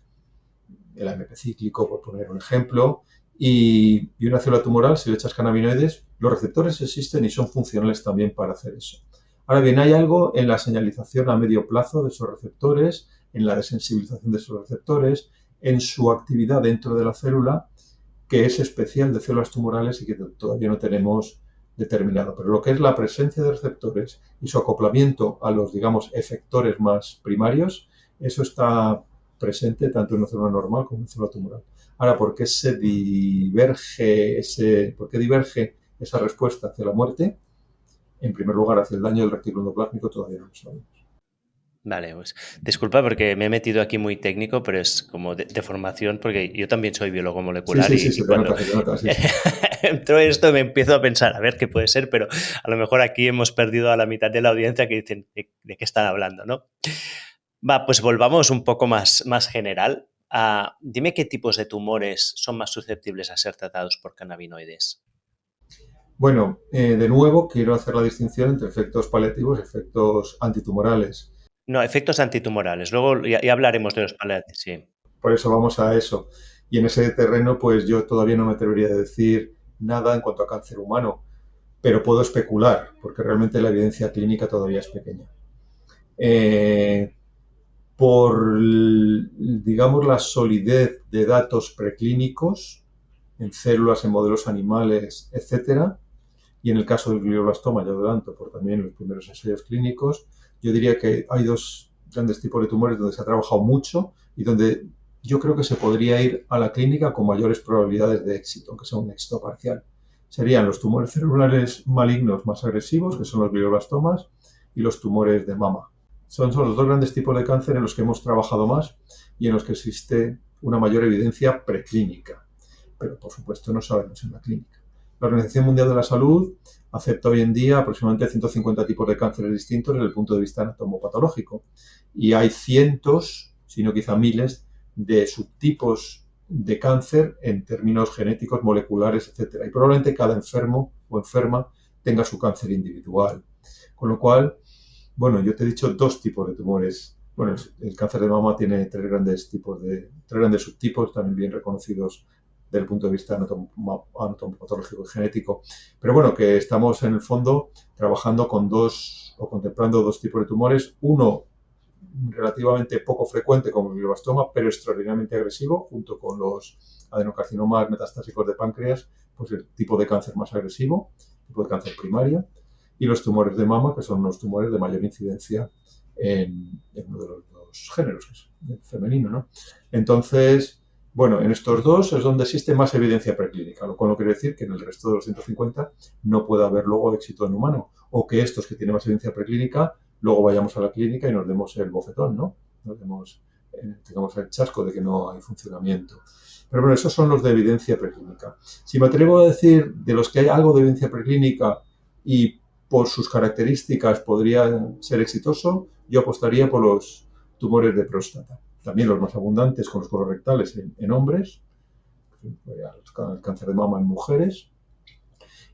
el AMP cíclico, por poner un ejemplo, y una célula tumoral, si le echas cannabinoides, los receptores existen y son funcionales también para hacer eso. Ahora bien, hay algo en la señalización a medio plazo de esos receptores, en la desensibilización de esos receptores, en su actividad dentro de la célula, que es especial de células tumorales y que todavía no tenemos determinado. Pero lo que es la presencia de receptores y su acoplamiento a los, digamos, efectores más primarios, eso está presente tanto en una célula normal como en una célula tumoral. Ahora, ¿por qué diverge esa respuesta hacia la muerte? En primer lugar, hacia el daño del retículo endoplásmico todavía no lo sabemos. Vale, pues disculpa porque me he metido aquí muy técnico, pero es como de formación, porque yo también soy biólogo molecular Sí, y cuando se te nota, sí. entro en esto me empiezo a pensar, a ver qué puede ser, pero a lo mejor aquí hemos perdido a la mitad de la audiencia que dicen de qué están hablando, ¿no? Va, pues volvamos un poco más general. Dime qué tipos de tumores son más susceptibles a ser tratados por cannabinoides. Bueno, de nuevo quiero hacer la distinción entre efectos paliativos y efectos antitumorales. No, efectos antitumorales. Luego ya hablaremos de los paliativos, sí. Por eso vamos a eso. Y en ese terreno, pues yo todavía no me atrevería a decir nada en cuanto a cáncer humano, pero puedo especular, porque realmente la evidencia clínica todavía es pequeña. Por, digamos, la solidez de datos preclínicos en células, en modelos animales, etcétera, y en el caso del glioblastoma, ya adelanto, por también los primeros ensayos clínicos, yo diría que hay dos grandes tipos de tumores donde se ha trabajado mucho y donde yo creo que se podría ir a la clínica con mayores probabilidades de éxito, aunque sea un éxito parcial. Serían los tumores celulares malignos más agresivos, que son los glioblastomas, y los tumores de mama. Son los dos grandes tipos de cáncer en los que hemos trabajado más y en los que existe una mayor evidencia preclínica. Pero, por supuesto, no sabemos en la clínica. La Organización Mundial de la Salud acepta hoy en día aproximadamente 150 tipos de cánceres distintos desde el punto de vista anatomopatológico. Y hay cientos, si no quizá miles, de subtipos de cáncer en términos genéticos, moleculares, etc. Y probablemente cada enfermo o enferma tenga su cáncer individual. Con lo cual, bueno, yo te he dicho dos tipos de tumores. Bueno, el cáncer de mama tiene tres grandes subtipos, también bien reconocidos desde el punto de vista anatomopatológico y genético. Pero bueno, que estamos en el fondo trabajando con contemplando dos tipos de tumores. Uno relativamente poco frecuente como el glioblastoma, pero extraordinariamente agresivo, junto con los adenocarcinomas metastásicos de páncreas, pues el tipo de cáncer más agresivo, tipo de cáncer primario, y los tumores de mama, que son los tumores de mayor incidencia en uno de los dos géneros, que es el femenino, ¿no? Entonces, Bueno, en estos dos es donde existe más evidencia preclínica, lo cual no quiere decir que en el resto de los 150 no pueda haber luego éxito en humano, o que estos que tienen más evidencia preclínica, luego vayamos a la clínica y nos demos el bofetón, ¿no? Nos demos, tengamos el chasco de que no hay funcionamiento. Pero bueno, esos son los de evidencia preclínica. Si me atrevo a decir de los que hay algo de evidencia preclínica y por sus características podría ser exitoso, yo apostaría por los tumores de próstata. También los más abundantes con los colorectales en hombres, el cáncer de mama en mujeres.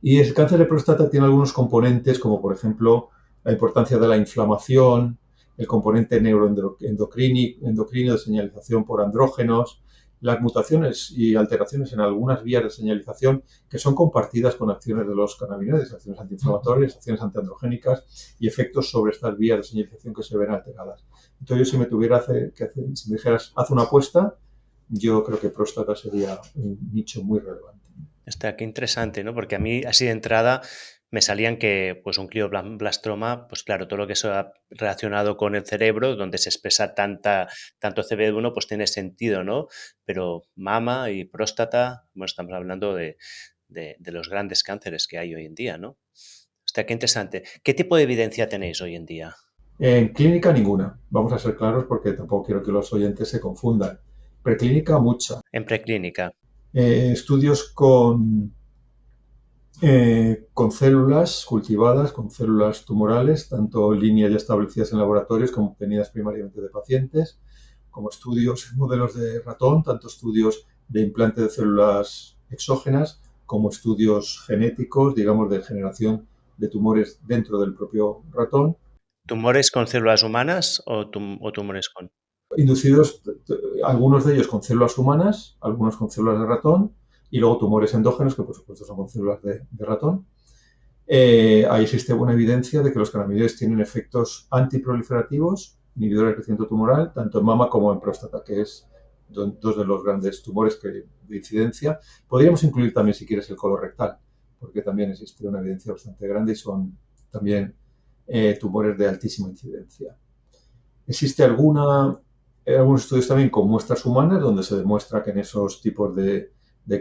Y el cáncer de próstata tiene algunos componentes, como por ejemplo la importancia de la inflamación, el componente neuroendocrino de señalización por andrógenos, las mutaciones y alteraciones en algunas vías de señalización que son compartidas con acciones de los cannabinoides, acciones antiinflamatorias, acciones antiandrogénicas y efectos sobre estas vías de señalización que se ven alteradas. Entonces, si me si me dijeras, haz una apuesta, yo creo que próstata sería un nicho muy relevante. Qué interesante, ¿no? Porque a mí, así de entrada, me salían que, pues, un glioblastoma, pues claro, todo lo que sea relacionado con el cerebro, donde se expresa tanto CB1, pues tiene sentido, ¿no? Pero mama y próstata, bueno, estamos hablando de los grandes cánceres que hay hoy en día, ¿no? Qué interesante. ¿Qué tipo de evidencia tenéis hoy en día? En clínica ninguna, vamos a ser claros porque tampoco quiero que los oyentes se confundan. Preclínica mucha. En preclínica. Estudios con células cultivadas, con células tumorales, tanto líneas ya establecidas en laboratorios como obtenidas primariamente de pacientes, como estudios en modelos de ratón, tanto estudios de implante de células exógenas como estudios genéticos, digamos, de generación de tumores dentro del propio ratón. ¿Tumores con células humanas o tumores con...? Inducidos, algunos de ellos con células humanas, algunos con células de ratón, y luego tumores endógenos, que por supuesto son con células de ratón. Ahí existe buena evidencia de que los cannabinoides tienen efectos antiproliferativos, inhibidores de crecimiento tumoral, tanto en mama como en próstata, que es dos de los grandes tumores de incidencia. Podríamos incluir también, si quieres, el colorectal, porque también existe una evidencia bastante grande y son también tumores de altísima incidencia. Existe algunos estudios también con muestras humanas, donde se demuestra que en esos tipos de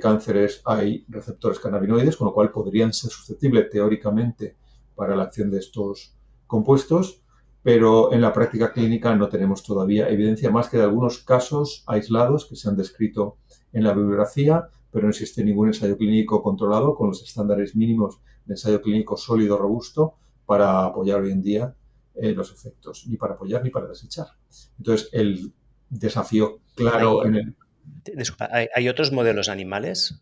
cánceres hay receptores cannabinoides, con lo cual podrían ser susceptibles teóricamente para la acción de estos compuestos, pero en la práctica clínica no tenemos todavía evidencia más que de algunos casos aislados que se han descrito en la bibliografía, pero no existe ningún ensayo clínico controlado con los estándares mínimos de ensayo clínico sólido, robusto, para apoyar hoy en día los efectos, ni para apoyar ni para desechar. Entonces, el desafío claro en el... ¿Hay otros modelos animales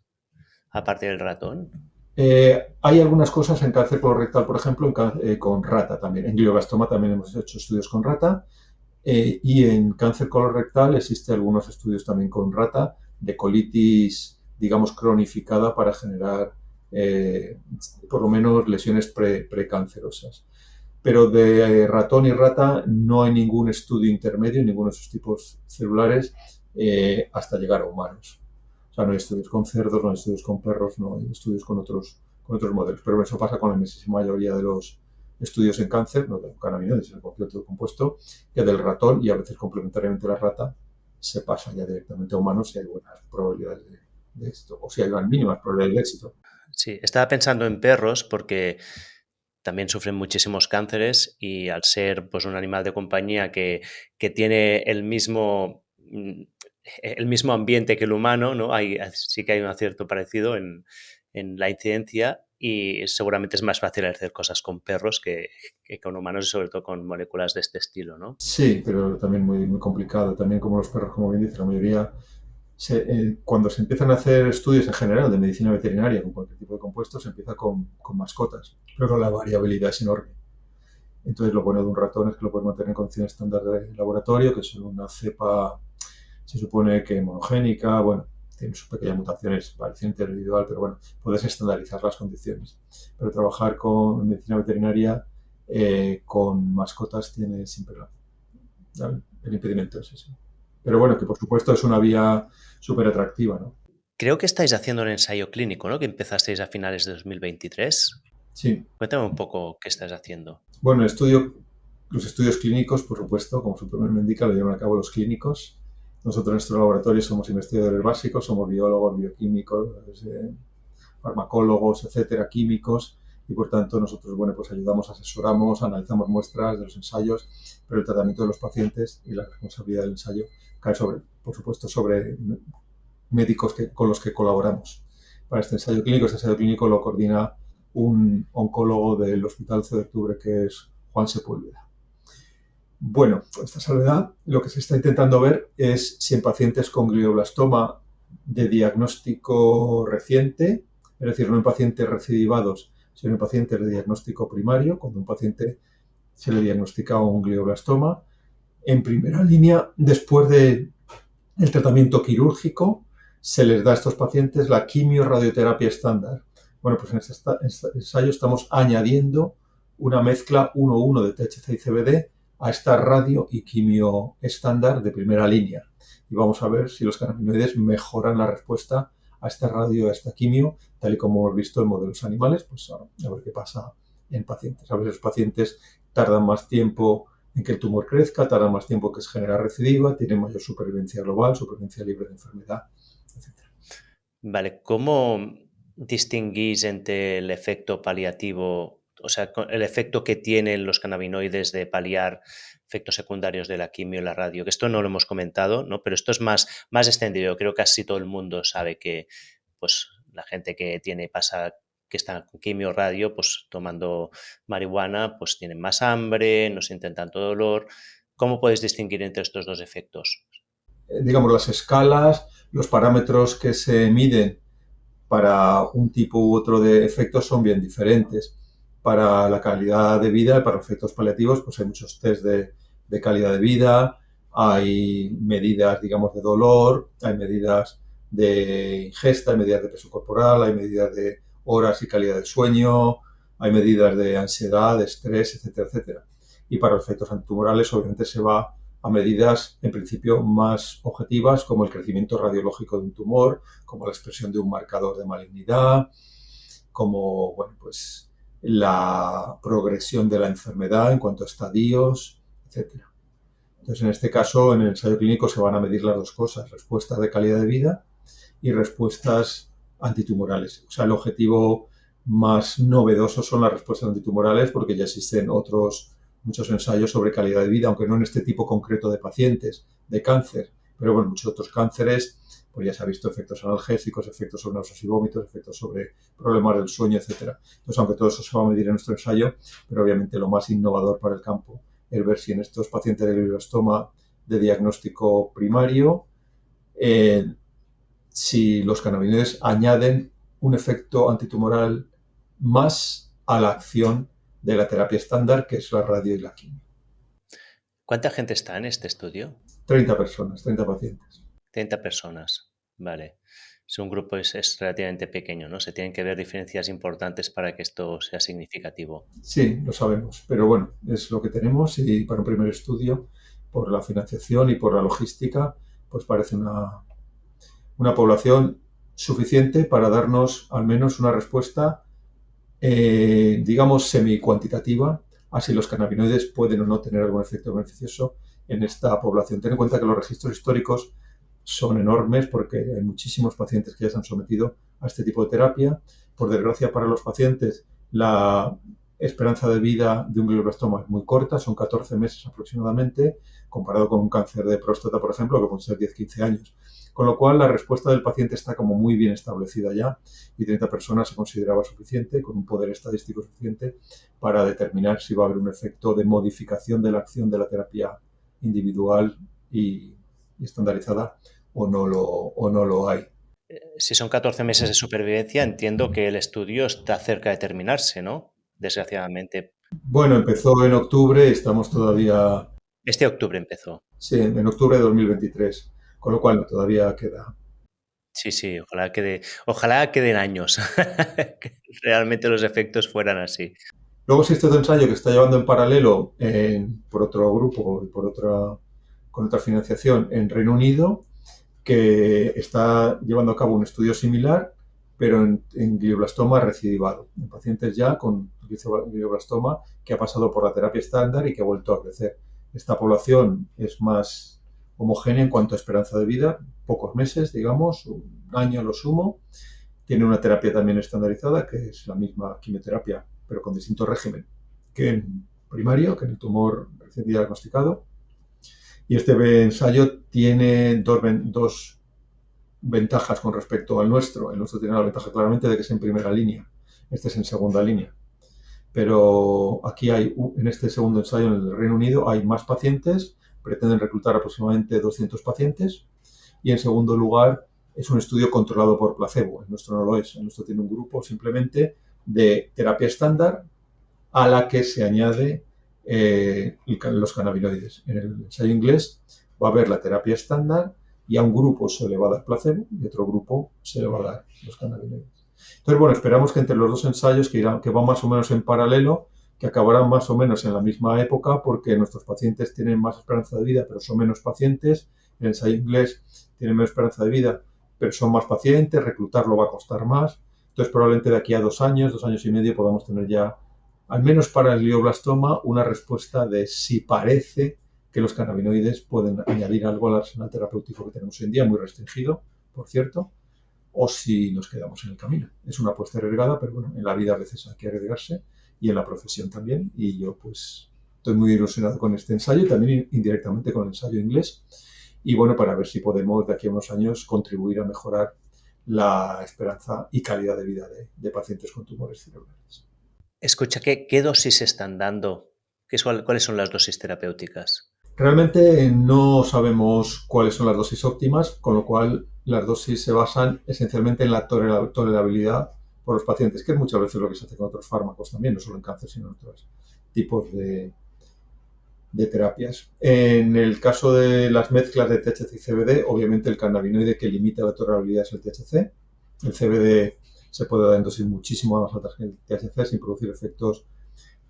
aparte del ratón? Hay algunas cosas en cáncer colorectal, por ejemplo, con rata también. En glioblastoma también hemos hecho estudios con rata. Y en cáncer colorectal existen algunos estudios también con rata de colitis, digamos, cronificada para generar por lo menos lesiones precancerosas. Pero de ratón y rata no hay ningún estudio intermedio en ninguno de esos tipos celulares hasta llegar a humanos. O sea, no hay estudios con cerdos, no hay estudios con perros, no hay estudios con otros modelos. Pero eso pasa con la inmensa mayoría de los estudios en cáncer, no de cannabinoides, sino cualquier otro compuesto, que del ratón y a veces complementariamente la rata se pasa ya directamente a humanos si hay buenas probabilidades de éxito o si hay mínimas probabilidades de éxito. Sí, estaba pensando en perros porque también sufren muchísimos cánceres y al ser pues un animal de compañía que tiene el mismo ambiente que el humano, ¿no? Sí que hay un cierto parecido en la incidencia y seguramente es más fácil hacer cosas con perros que con humanos y sobre todo con moléculas de este estilo, ¿no? Sí, pero también muy, muy complicado. También como los perros, como bien dice, la mayoría cuando se empiezan a hacer estudios en general de medicina veterinaria con cualquier tipo de compuestos, se empieza con mascotas, pero la variabilidad es enorme. Entonces, lo bueno de un ratón es que lo puedes mantener en condiciones estándar de laboratorio, que son una cepa, se supone que monogénica, bueno, tiene sus pequeñas mutaciones, variación individual, pero bueno, puedes estandarizar las condiciones. Pero trabajar con medicina veterinaria con mascotas tiene siempre el impedimento ese, sí. Pero bueno, que por supuesto es una vía súper atractiva, ¿no? Creo que estáis haciendo un ensayo clínico, ¿no? Que empezasteis a finales de 2023. Sí. Cuéntame un poco qué estás haciendo. Bueno, los estudios clínicos, por supuesto, como su nombre me indica, lo llevan a cabo los clínicos. Nosotros en nuestro laboratorio somos investigadores básicos, somos biólogos, bioquímicos, farmacólogos, etcétera, químicos, y por tanto nosotros, bueno, pues ayudamos, asesoramos, analizamos muestras de los ensayos, pero el tratamiento de los pacientes y la responsabilidad del ensayo cae sobre, por supuesto, sobre médicos con los que colaboramos. Para este ensayo clínico lo coordina un oncólogo del Hospital C de Octubre, que es Juan Sepúlveda. Bueno, con esta salvedad, lo que se está intentando ver es si en pacientes con glioblastoma de diagnóstico reciente, es decir, no en pacientes recidivados, sino en pacientes de diagnóstico primario, cuando un paciente se le diagnostica un glioblastoma, en primera línea, después del tratamiento quirúrgico, se les da a estos pacientes la quimio-radioterapia estándar. Bueno, pues en este ensayo estamos añadiendo una mezcla 1:1 de THC y CBD a esta radio y quimio estándar de primera línea. Y vamos a ver si los cannabinoides mejoran la respuesta a esta radio, a esta quimio, tal y como hemos visto en modelos animales, pues a ver qué pasa en pacientes. A veces los pacientes tardan más tiempo en que el tumor crezca, tardan más tiempo en que se genera recidiva, tienen mayor supervivencia global, supervivencia libre de enfermedad, etc. Vale, ¿cómo distinguís entre el efecto paliativo, o sea, el efecto que tienen los cannabinoides de paliar efectos secundarios de la quimio y la radio? Que esto no lo hemos comentado, ¿no? Pero esto es más extendido. Creo que casi todo el mundo sabe que, pues, la gente que que está con quimio o radio, pues tomando marihuana, pues tienen más hambre, no sienten tanto dolor. ¿Cómo podéis distinguir entre estos dos efectos? Digamos, las escalas, los parámetros que se miden para un tipo u otro de efectos son bien diferentes. Para la calidad de vida y para efectos paliativos, pues hay muchos test de calidad de vida, hay medidas, digamos, de dolor, hay medidas de ingesta, hay medidas de peso corporal, hay medidas de horas y calidad de sueño, hay medidas de ansiedad, de estrés, etcétera, etcétera. Y para los efectos antitumorales, obviamente, se va a medidas, en principio, más objetivas, como el crecimiento radiológico de un tumor, como la expresión de un marcador de malignidad, como, bueno, pues la progresión de la enfermedad en cuanto a estadios, etc. Entonces, en este caso, en el ensayo clínico se van a medir las dos cosas, respuestas de calidad de vida y respuestas antitumorales. O sea, el objetivo más novedoso son las respuestas antitumorales, porque ya existen muchos ensayos sobre calidad de vida, aunque no en este tipo concreto de pacientes de cáncer, pero bueno, muchos otros cánceres, pues ya se ha visto efectos analgésicos, efectos sobre náuseas y vómitos, efectos sobre problemas del sueño, etcétera. Entonces, aunque todo eso se va a medir en nuestro ensayo, pero obviamente lo más innovador para el campo es ver si en estos pacientes de glioblastoma de diagnóstico primario, si los cannabinoides añaden un efecto antitumoral más a la acción de la terapia estándar, que es la radio y la quimio. ¿Cuánta gente está en este estudio? 30 personas, 30 pacientes. 30 personas, vale. Si un grupo es relativamente pequeño, ¿no? Se tienen que ver diferencias importantes para que esto sea significativo. Sí, lo sabemos, pero bueno, es lo que tenemos y para un primer estudio, por la financiación y por la logística, pues parece una población suficiente para darnos al menos una respuesta, digamos, semi-cuantitativa a si los cannabinoides pueden o no tener algún efecto beneficioso en esta población. Ten en cuenta que los registros históricos son enormes porque hay muchísimos pacientes que ya se han sometido a este tipo de terapia. Por desgracia para los pacientes, la esperanza de vida de un glioblastoma es muy corta, son 14 meses aproximadamente, comparado con un cáncer de próstata, por ejemplo, que pueden ser 10-15 años. Con lo cual, la respuesta del paciente está como muy bien establecida ya y 30 personas se consideraba suficiente, con un poder estadístico suficiente para determinar si va a haber un efecto de modificación de la acción de la terapia individual y estandarizada o no lo hay. Si son 14 meses de supervivencia, entiendo que el estudio está cerca de terminarse, ¿no? Desgraciadamente. Bueno, empezó en octubre, estamos todavía... Este octubre empezó. Sí, en octubre de 2023, con lo cual todavía queda. Sí, ojalá queden años, que realmente los efectos fueran así. Luego existe otro ensayo que está llevando en paralelo por otro grupo y con otra financiación en Reino Unido, que está llevando a cabo un estudio similar, pero en glioblastoma recidivado, en pacientes ya con glioblastoma que ha pasado por la terapia estándar y que ha vuelto a crecer. Esta población es más homogénea en cuanto a esperanza de vida, pocos meses, digamos, un año a lo sumo. Tiene una terapia también estandarizada, que es la misma quimioterapia, pero con distinto régimen que en primario, que en el tumor recién diagnosticado. Y este ensayo tiene dos ventajas con respecto al nuestro. El nuestro tiene la ventaja claramente de que es en primera línea. Este es en segunda línea. Pero aquí hay, en este segundo ensayo en el Reino Unido, hay más pacientes, pretenden reclutar aproximadamente 200 pacientes. Y en segundo lugar, es un estudio controlado por placebo. El nuestro no lo es. El nuestro tiene un grupo simplemente de terapia estándar a la que se añade los cannabinoides. En el ensayo inglés va a haber la terapia estándar y a un grupo se le va a dar placebo y a otro grupo se le va a dar los cannabinoides. Entonces, bueno, esperamos que entre los dos ensayos, que van más o menos en paralelo, que acabarán más o menos en la misma época, porque nuestros pacientes tienen más esperanza de vida, pero son menos pacientes. El ensayo inglés tiene menos esperanza de vida, pero son más pacientes, reclutarlo va a costar más. Entonces, probablemente de aquí a 2 años y medio, podamos tener ya, al menos para el glioblastoma, una respuesta de si parece que los cannabinoides pueden añadir algo al arsenal terapéutico que tenemos hoy en día, muy restringido, por cierto, o si nos quedamos en el camino. Es una apuesta arriesgada, pero bueno, en la vida a veces hay que arriesgarse y en la profesión también. Y yo pues estoy muy ilusionado con este ensayo, también indirectamente con el ensayo inglés. Y bueno, para ver si podemos de aquí a unos años contribuir a mejorar la esperanza y calidad de vida de pacientes con tumores cerebrales. Escucha, ¿qué dosis están dando? ¿Cuáles son las dosis terapéuticas? Realmente no sabemos cuáles son las dosis óptimas, con lo cual las dosis se basan esencialmente en la tolerabilidad por los pacientes, que es muchas veces lo que se hace con otros fármacos también, no solo en cáncer, sino en otros tipos de terapias. En el caso de las mezclas de THC y CBD, obviamente el cannabinoide que limita la tolerabilidad es el THC. El CBD se puede dar en dosis muchísimo más altas que el THC sin producir efectos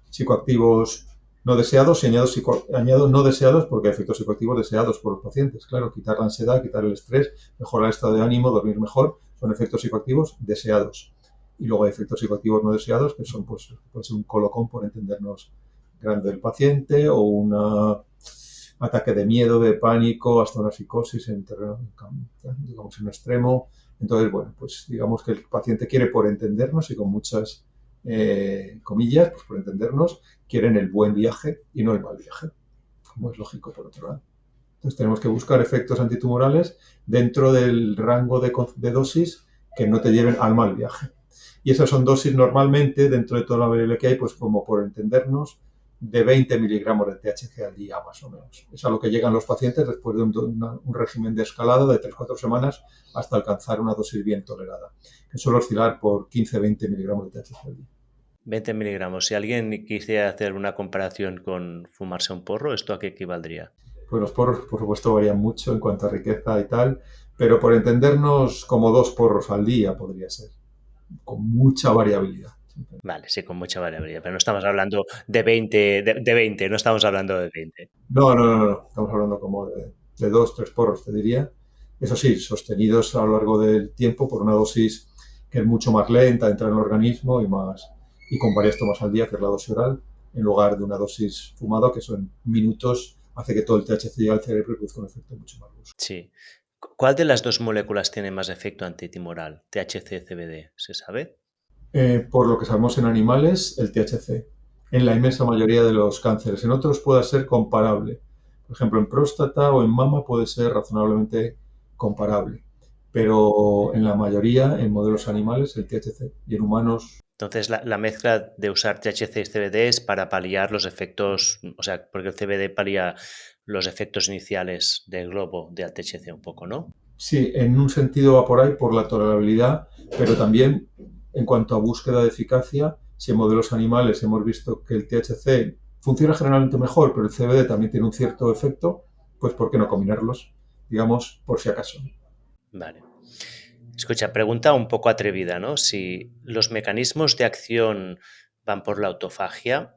psicoactivos no deseados y añado no deseados porque hay efectos psicoactivos deseados por los pacientes. Claro, quitar la ansiedad, quitar el estrés, mejorar el estado de ánimo, dormir mejor, son efectos psicoactivos deseados. Y luego hay efectos psicoactivos no deseados que son, pues, puede ser un colocón por entendernos grande del paciente o un ataque de miedo, de pánico, hasta una psicosis en terreno, digamos, en un extremo. Entonces, bueno, pues digamos que el paciente quiere, por entendernos y con muchas comillas, pues por entendernos, quieren el buen viaje y no el mal viaje, como es lógico por otro lado. Entonces tenemos que buscar efectos antitumorales dentro del rango de dosis que no te lleven al mal viaje. Y esas son dosis normalmente, dentro de toda la variable que hay, pues como por entendernos, de 20 miligramos de THC al día más o menos. Es a lo que llegan los pacientes después de un régimen de escalada de 3-4 semanas hasta alcanzar una dosis bien tolerada, que suele oscilar por 15-20 miligramos de THC al día. 20 miligramos. Si alguien quisiera hacer una comparación con fumarse un porro, ¿esto a qué equivaldría? Pues los porros, por supuesto, varían mucho en cuanto a riqueza y tal, pero por entendernos, como 2 porros al día podría ser, con mucha variabilidad. Vale, sí, con mucha variabilidad, pero no estamos hablando de 20, de 20, no estamos hablando de 20. No. Estamos hablando como de 2-3 porros, te diría. Eso sí, sostenidos a lo largo del tiempo por una dosis que es mucho más lenta, entra en el organismo y con varias tomas al día, que es la dosis oral, en lugar de una dosis fumada, que son minutos, hace que todo el THC llegue al cerebro y produzca un efecto mucho más brusco. Sí. ¿Cuál de las dos moléculas tiene más efecto antitumoral? ¿THC, CBD? ¿Se sabe? Por lo que sabemos en animales, el THC, en la inmensa mayoría de los cánceres. En otros puede ser comparable. Por ejemplo, en próstata o en mama puede ser razonablemente comparable. Pero en la mayoría, en modelos animales, el THC. Y en humanos... Entonces, la mezcla de usar THC y CBD es para paliar los efectos, o sea, porque el CBD palía los efectos iniciales del globo del THC un poco, ¿no? Sí, en un sentido va por ahí, por la tolerabilidad, pero también en cuanto a búsqueda de eficacia, si en modelos animales hemos visto que el THC funciona generalmente mejor, pero el CBD también tiene un cierto efecto, pues ¿por qué no combinarlos? Digamos, por si acaso. Vale. Escucha, pregunta un poco atrevida, ¿no? Si los mecanismos de acción van por la autofagia,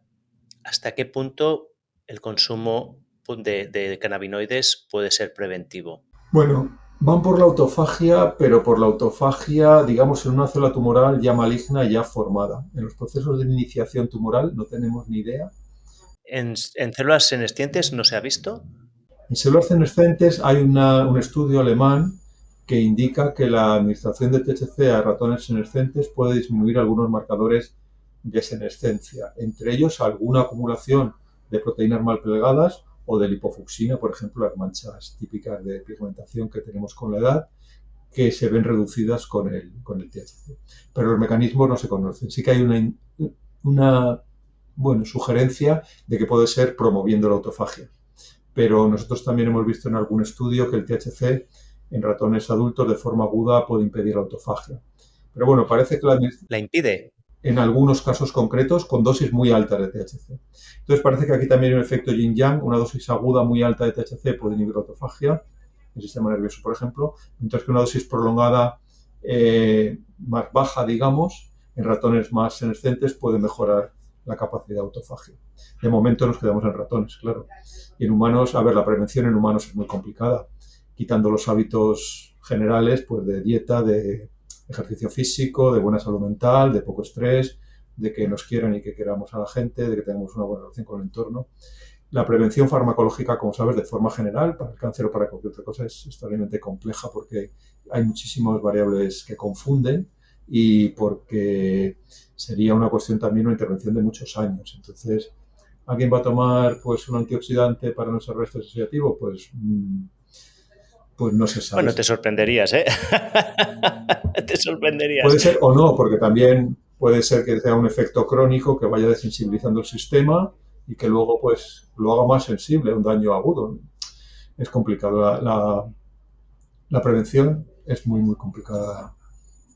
¿hasta qué punto el consumo de cannabinoides puede ser preventivo? Bueno, van por la autofagia, pero por la autofagia, digamos, en una célula tumoral ya maligna, ya formada. En los procesos de iniciación tumoral no tenemos ni idea. ¿En células senescientes no se ha visto? En células senescentes hay un estudio alemán que indica que la administración de THC a ratones senescentes puede disminuir algunos marcadores de senescencia, entre ellos alguna acumulación de proteínas mal plegadas o de lipofucsina, por ejemplo, las manchas típicas de pigmentación que tenemos con la edad, que se ven reducidas con el THC. Pero los mecanismos no se conocen. Sí que hay una sugerencia de que puede ser promoviendo la autofagia. Pero nosotros también hemos visto en algún estudio que el THC en ratones adultos de forma aguda puede impedir la autofagia. Pero bueno, parece que ¿La impide? en algunos casos concretos con dosis muy altas de THC. Entonces parece que aquí también hay un efecto yin-yang, una dosis aguda muy alta de THC puede inhibir la autofagia, en el sistema nervioso, por ejemplo, mientras que una dosis prolongada más baja, digamos, en ratones más senescentes puede mejorar la capacidad de autofagia. De momento nos quedamos en ratones, claro. Y en humanos, a ver, la prevención en humanos es muy complicada, quitando los hábitos generales, pues de dieta, de ejercicio físico, de buena salud mental, de poco estrés, de que nos quieran y que queramos a la gente, de que tengamos una buena relación con el entorno. La prevención farmacológica, como sabes, de forma general, para el cáncer o para cualquier otra cosa, es extremadamente compleja porque hay muchísimas variables que confunden y porque sería una cuestión también, una intervención de muchos años. Entonces, ¿alguien va a tomar pues un antioxidante para no ser estrés oxidativo? Pues no se sabe. Bueno, te sorprenderías, ¿eh? Te sorprenderías. Puede ser o no, porque también puede ser que sea un efecto crónico que vaya desensibilizando el sistema y que luego pues lo haga más sensible a un daño agudo. Es complicado. La prevención es muy, muy complicada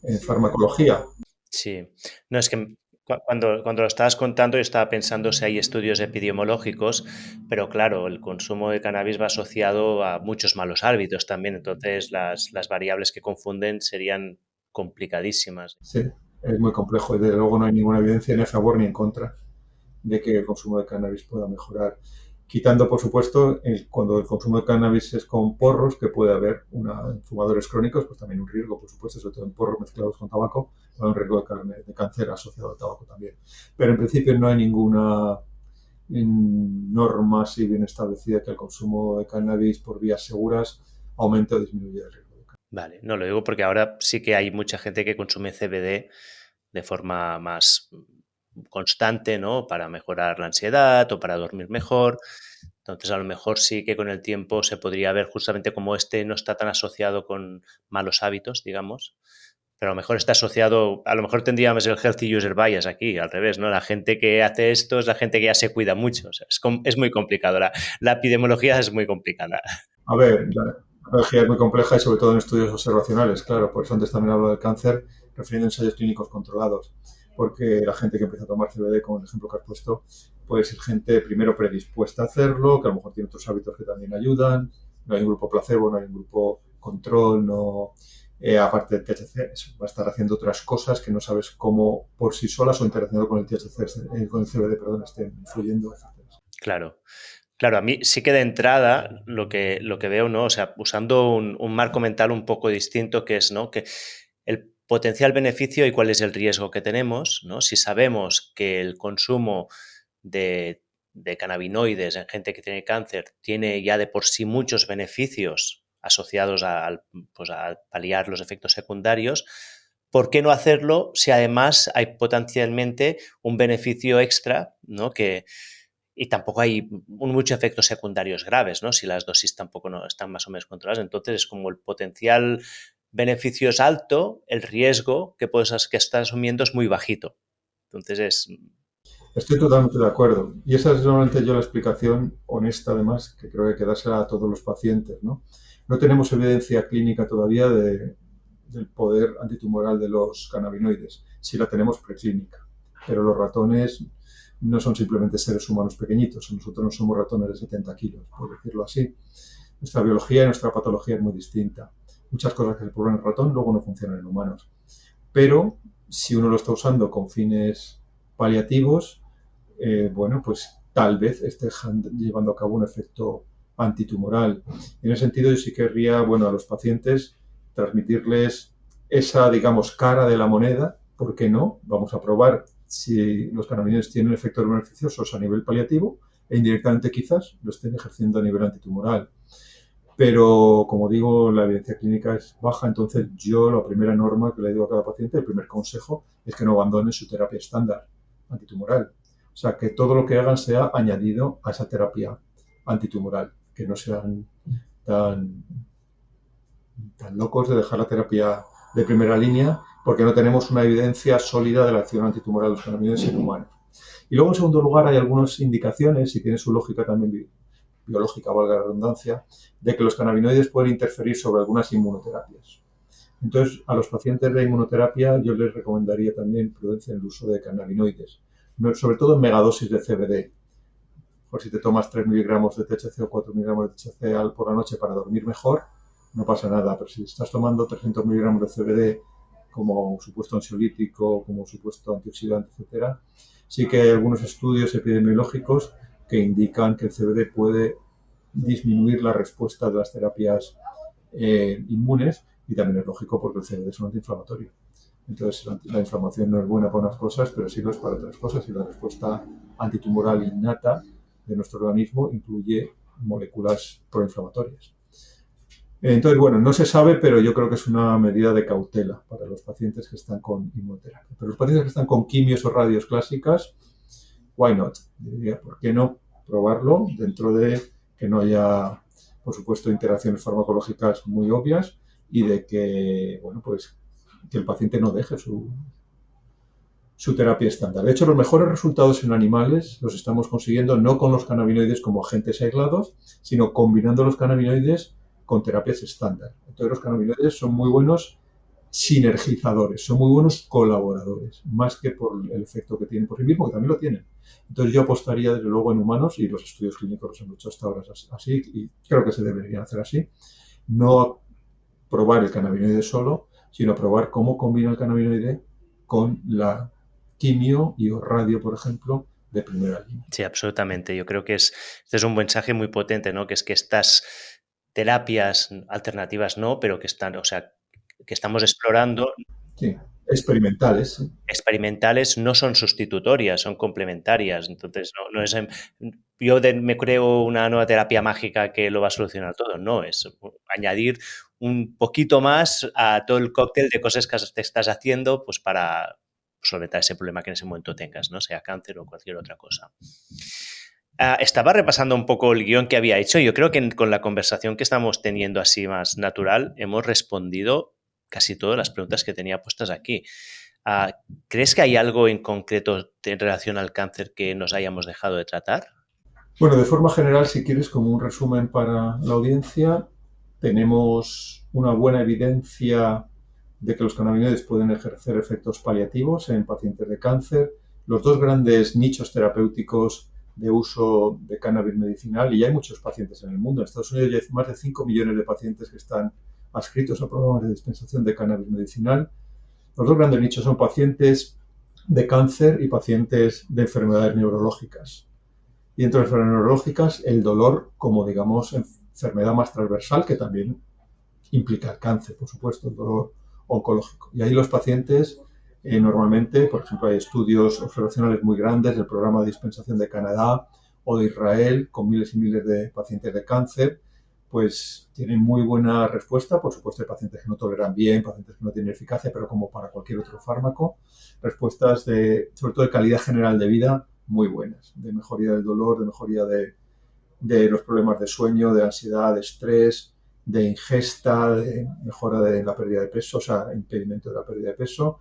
en farmacología. Sí. No, es que cuando lo estabas contando yo estaba pensando si hay estudios epidemiológicos, pero claro, el consumo de cannabis va asociado a muchos malos hábitos también, entonces las variables que confunden serían complicadísimas. Sí, es muy complejo y desde luego no hay ninguna evidencia ni a favor ni en contra de que el consumo de cannabis pueda mejorar. Quitando, por supuesto, cuando el consumo de cannabis es con porros, que puede haber en fumadores crónicos, pues también un riesgo, por supuesto, sobre todo en porros mezclados con tabaco, hay un riesgo de cáncer asociado al tabaco también. Pero en principio no hay ninguna norma así bien establecida que el consumo de cannabis por vías seguras aumente o disminuya el riesgo de cáncer. Vale, no lo digo porque ahora sí que hay mucha gente que consume CBD de forma más constante, ¿no? Para mejorar la ansiedad o para dormir mejor. Entonces, a lo mejor sí que con el tiempo se podría ver justamente como este no está tan asociado con malos hábitos, digamos, pero a lo mejor está asociado, a lo mejor tendríamos el healthy user bias aquí, al revés, ¿no? La gente que hace esto es la gente que ya se cuida mucho. O sea, es muy complicado. La epidemiología es muy complicada. A ver, la biología es muy compleja y sobre todo en estudios observacionales, claro, por eso antes también hablo del cáncer refiriendo a ensayos clínicos controlados, porque la gente que empieza a tomar CBD, como el ejemplo que has puesto, puede ser gente primero predispuesta a hacerlo, que a lo mejor tiene otros hábitos que también ayudan, no hay un grupo placebo, no hay un grupo control, no, aparte del THC, va a estar haciendo otras cosas que no sabes cómo por sí solas o interaccionando con el THC, con el CBD, perdón, estén influyendo, etc. Claro. Claro, a mí sí que de entrada lo que veo, ¿no? O sea, usando un marco mental un poco distinto, que es, ¿no? Que el potencial beneficio y cuál es el riesgo que tenemos, ¿no? Si sabemos que el consumo de cannabinoides en gente que tiene cáncer tiene ya de por sí muchos beneficios asociados pues a paliar los efectos secundarios, ¿por qué no hacerlo si además hay potencialmente un beneficio extra, ¿no? Y tampoco hay muchos efectos secundarios graves, ¿no? Si las dosis tampoco no están más o menos controladas. Entonces, es como el potencial beneficio es alto, el riesgo que estás asumiendo es muy bajito. Entonces, Estoy totalmente de acuerdo. Y esa es normalmente yo la explicación honesta, además, que creo que hay que dársela a todos los pacientes, ¿no? No tenemos evidencia clínica todavía del poder antitumoral de los cannabinoides. Sí la tenemos preclínica, pero los ratones no son simplemente seres humanos pequeñitos. Nosotros no somos ratones de 70 kilos, por decirlo así. Nuestra biología y nuestra patología es muy distinta. Muchas cosas que se prueban en ratón luego no funcionan en humanos. Pero si uno lo está usando con fines paliativos, bueno, pues tal vez esté llevando a cabo un efecto antitumoral. En ese sentido, yo sí querría, bueno, a los pacientes transmitirles esa, digamos, cara de la moneda. ¿Por qué no? Vamos a probar si los cannabinoides tienen efectos beneficiosos a nivel paliativo e indirectamente quizás lo estén ejerciendo a nivel antitumoral. Pero, como digo, la evidencia clínica es baja, entonces yo la primera norma que le digo a cada paciente, el primer consejo, es que no abandone su terapia estándar antitumoral. O sea, que todo lo que hagan sea añadido a esa terapia antitumoral, que no sean tan, tan locos de dejar la terapia de primera línea porque no tenemos una evidencia sólida de la acción antitumoral de los cannabinoides en humanos. Y luego, en segundo lugar, hay algunas indicaciones, y tiene su lógica también biológica, valga la redundancia, de que los cannabinoides pueden interferir sobre algunas inmunoterapias. Entonces, a los pacientes de inmunoterapia yo les recomendaría también prudencia en el uso de cannabinoides, sobre todo en megadosis de CBD. Por si te tomas 3 miligramos de THC o 4 miligramos de THC por la noche para dormir mejor, no pasa nada. Pero si estás tomando 300 miligramos de CBD como supuesto ansiolítico, como supuesto antioxidante, etcétera, sí que hay algunos estudios epidemiológicos que indican que el CBD puede disminuir la respuesta de las terapias inmunes, y también es lógico porque el CBD es un antiinflamatorio. Entonces, la inflamación no es buena para unas cosas, pero sí lo es para otras cosas, y la respuesta antitumoral innata de nuestro organismo incluye moléculas proinflamatorias. Entonces, bueno, no se sabe, pero yo creo que es una medida de cautela para los pacientes que están con inmunoterapia. Pero los pacientes que están con quimios o radios clásicas, why not? Diría, ¿por qué no probarlo dentro de que no haya, por supuesto, interacciones farmacológicas muy obvias, y de que, bueno, pues que el paciente no deje su terapia estándar? De hecho, los mejores resultados en animales los estamos consiguiendo no con los cannabinoides como agentes aislados, sino combinando los cannabinoides con terapias estándar. Entonces, los cannabinoides son muy buenos sinergizadores, son muy buenos colaboradores, más que por el efecto que tienen por sí mismos, que también lo tienen. Entonces, yo apostaría desde luego en humanos, y los estudios clínicos los hemos hecho hasta ahora así, y creo que se deberían hacer así. No probar el cannabinoide solo, sino probar cómo combina el cannabinoide con la quimio y o radio, por ejemplo, de primera línea. Sí, absolutamente. Yo creo que este es un mensaje muy potente, ¿no? Que es que estas terapias alternativas no, pero que están, o sea, que estamos explorando. Sí, experimentales. Experimentales no son sustitutorias, son complementarias. Entonces, no es yo me creo una nueva terapia mágica que lo va a solucionar todo. No, es añadir un poquito más a todo el cóctel de cosas que te estás haciendo, pues para solventar ese problema que en ese momento tengas, ¿no? Sea cáncer o cualquier otra cosa. Estaba repasando un poco el guión que había hecho. Yo creo que con la conversación que estamos teniendo así más natural, hemos respondido casi todas las preguntas que tenía puestas aquí. ¿Crees que hay algo en concreto en relación al cáncer que nos hayamos dejado de tratar? Bueno, de forma general, si quieres, como un resumen para la audiencia, tenemos una buena evidencia de que los cannabinoides pueden ejercer efectos paliativos en pacientes de cáncer. Los dos grandes nichos terapéuticos de uso de cannabis medicinal, y hay muchos pacientes en el mundo. En Estados Unidos ya hay más de 5 millones de pacientes que están adscritos a programas de dispensación de cannabis medicinal. Los dos grandes nichos son pacientes de cáncer y pacientes de enfermedades neurológicas. Y entre las enfermedades neurológicas, el dolor como, digamos, enfermedad más transversal, que también implica el cáncer, por supuesto, el dolor oncológico. Y ahí los pacientes, normalmente, por ejemplo, hay estudios observacionales muy grandes del programa de dispensación de Canadá o de Israel, con miles y miles de pacientes de cáncer, pues tienen muy buena respuesta. Por supuesto, hay pacientes que no toleran bien, pacientes que no tienen eficacia, pero como para cualquier otro fármaco, respuestas sobre todo de calidad general de vida muy buenas, de mejoría del dolor, de mejoría de los problemas de sueño, de ansiedad, de estrés, de ingesta, de mejora de la pérdida de peso, o sea, impedimento de la pérdida de peso,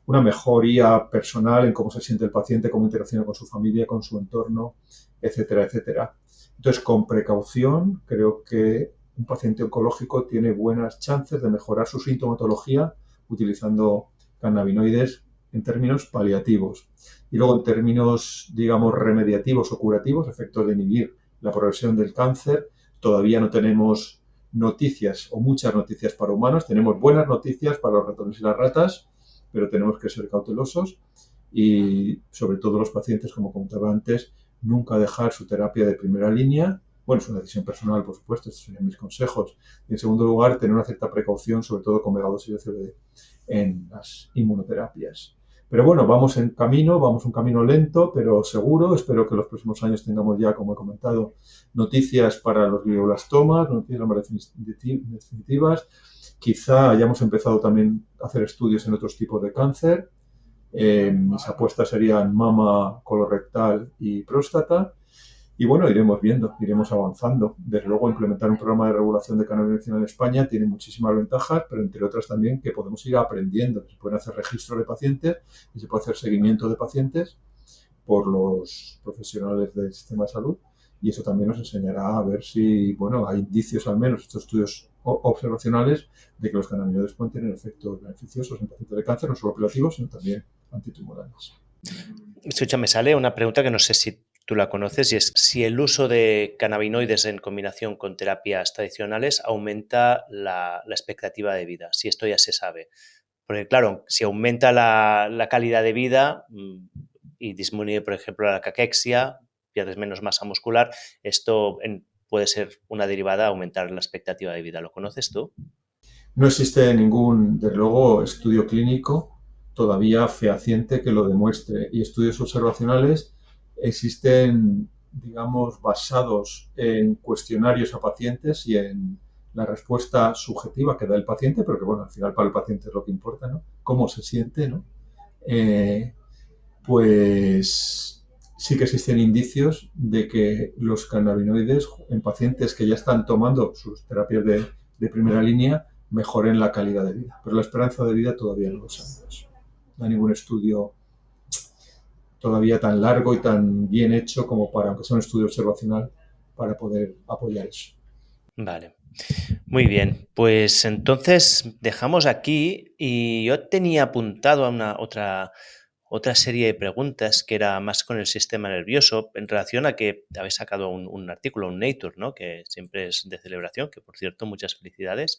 una mejoría personal en cómo se siente el paciente, cómo interacciona con su familia, con su entorno, etcétera, etcétera. Entonces, con precaución, creo que un paciente oncológico tiene buenas chances de mejorar su sintomatología utilizando cannabinoides en términos paliativos. Y luego, en términos, digamos, remediativos o curativos, efectos de inhibir la progresión del cáncer, todavía no tenemos noticias o muchas noticias para humanos. Tenemos buenas noticias para los ratones y las ratas, pero tenemos que ser cautelosos y, sobre todo los pacientes, como comentaba antes, nunca dejar su terapia de primera línea. Bueno, es una decisión personal, por supuesto, estos serían mis consejos. Y, en segundo lugar, tener una cierta precaución, sobre todo con megadosis de CBD en las inmunoterapias. Pero bueno, vamos en camino, vamos un camino lento, pero seguro. Espero que en los próximos años tengamos ya, como he comentado, noticias para los glioblastomas, noticias más definitivas. Quizá hayamos empezado también a hacer estudios en otros tipos de cáncer. Mis apuestas serían mama, colorectal y próstata. Y bueno, iremos viendo, iremos avanzando. Desde luego, implementar un programa de regulación de cannabis medicinal en España tiene muchísimas ventajas, pero entre otras también que podemos ir aprendiendo. Se pueden hacer registros de pacientes y se puede hacer seguimiento de pacientes por los profesionales del sistema de salud. Y eso también nos enseñará a ver si, bueno, hay indicios al menos, estos estudios observacionales, de que los cannabinoides pueden tener efectos beneficiosos en pacientes de cáncer, no solo curativos, sino también antitumorales. Escucha, me sale una pregunta que no sé si tú la conoces y es si el uso de cannabinoides en combinación con terapias tradicionales aumenta la expectativa de vida, si esto ya se sabe. Porque claro, si aumenta la calidad de vida y disminuye, por ejemplo, la caquexia, pierdes menos masa muscular, esto puede ser una derivada a aumentar la expectativa de vida. ¿Lo conoces tú? No existe ningún, desde luego, estudio clínico todavía fehaciente que lo demuestre. Y estudios observacionales existen, digamos, basados en cuestionarios a pacientes y en la respuesta subjetiva que da el paciente, pero que, bueno, al final para el paciente es lo que importa, ¿no? Cómo se siente, ¿no? Pues sí que existen indicios de que los cannabinoides en pacientes que ya están tomando sus terapias de primera línea mejoren la calidad de vida. Pero la esperanza de vida todavía no lo sabemos. No hay ningún estudio todavía tan largo y tan bien hecho como para, aunque sea un estudio observacional, para poder apoyar eso. Vale. Muy bien, pues entonces dejamos aquí y yo tenía apuntado a una otra serie de preguntas que era más con el sistema nervioso en relación a que habéis sacado un artículo, un Nature, ¿no? Que siempre es de celebración, que por cierto, muchas felicidades.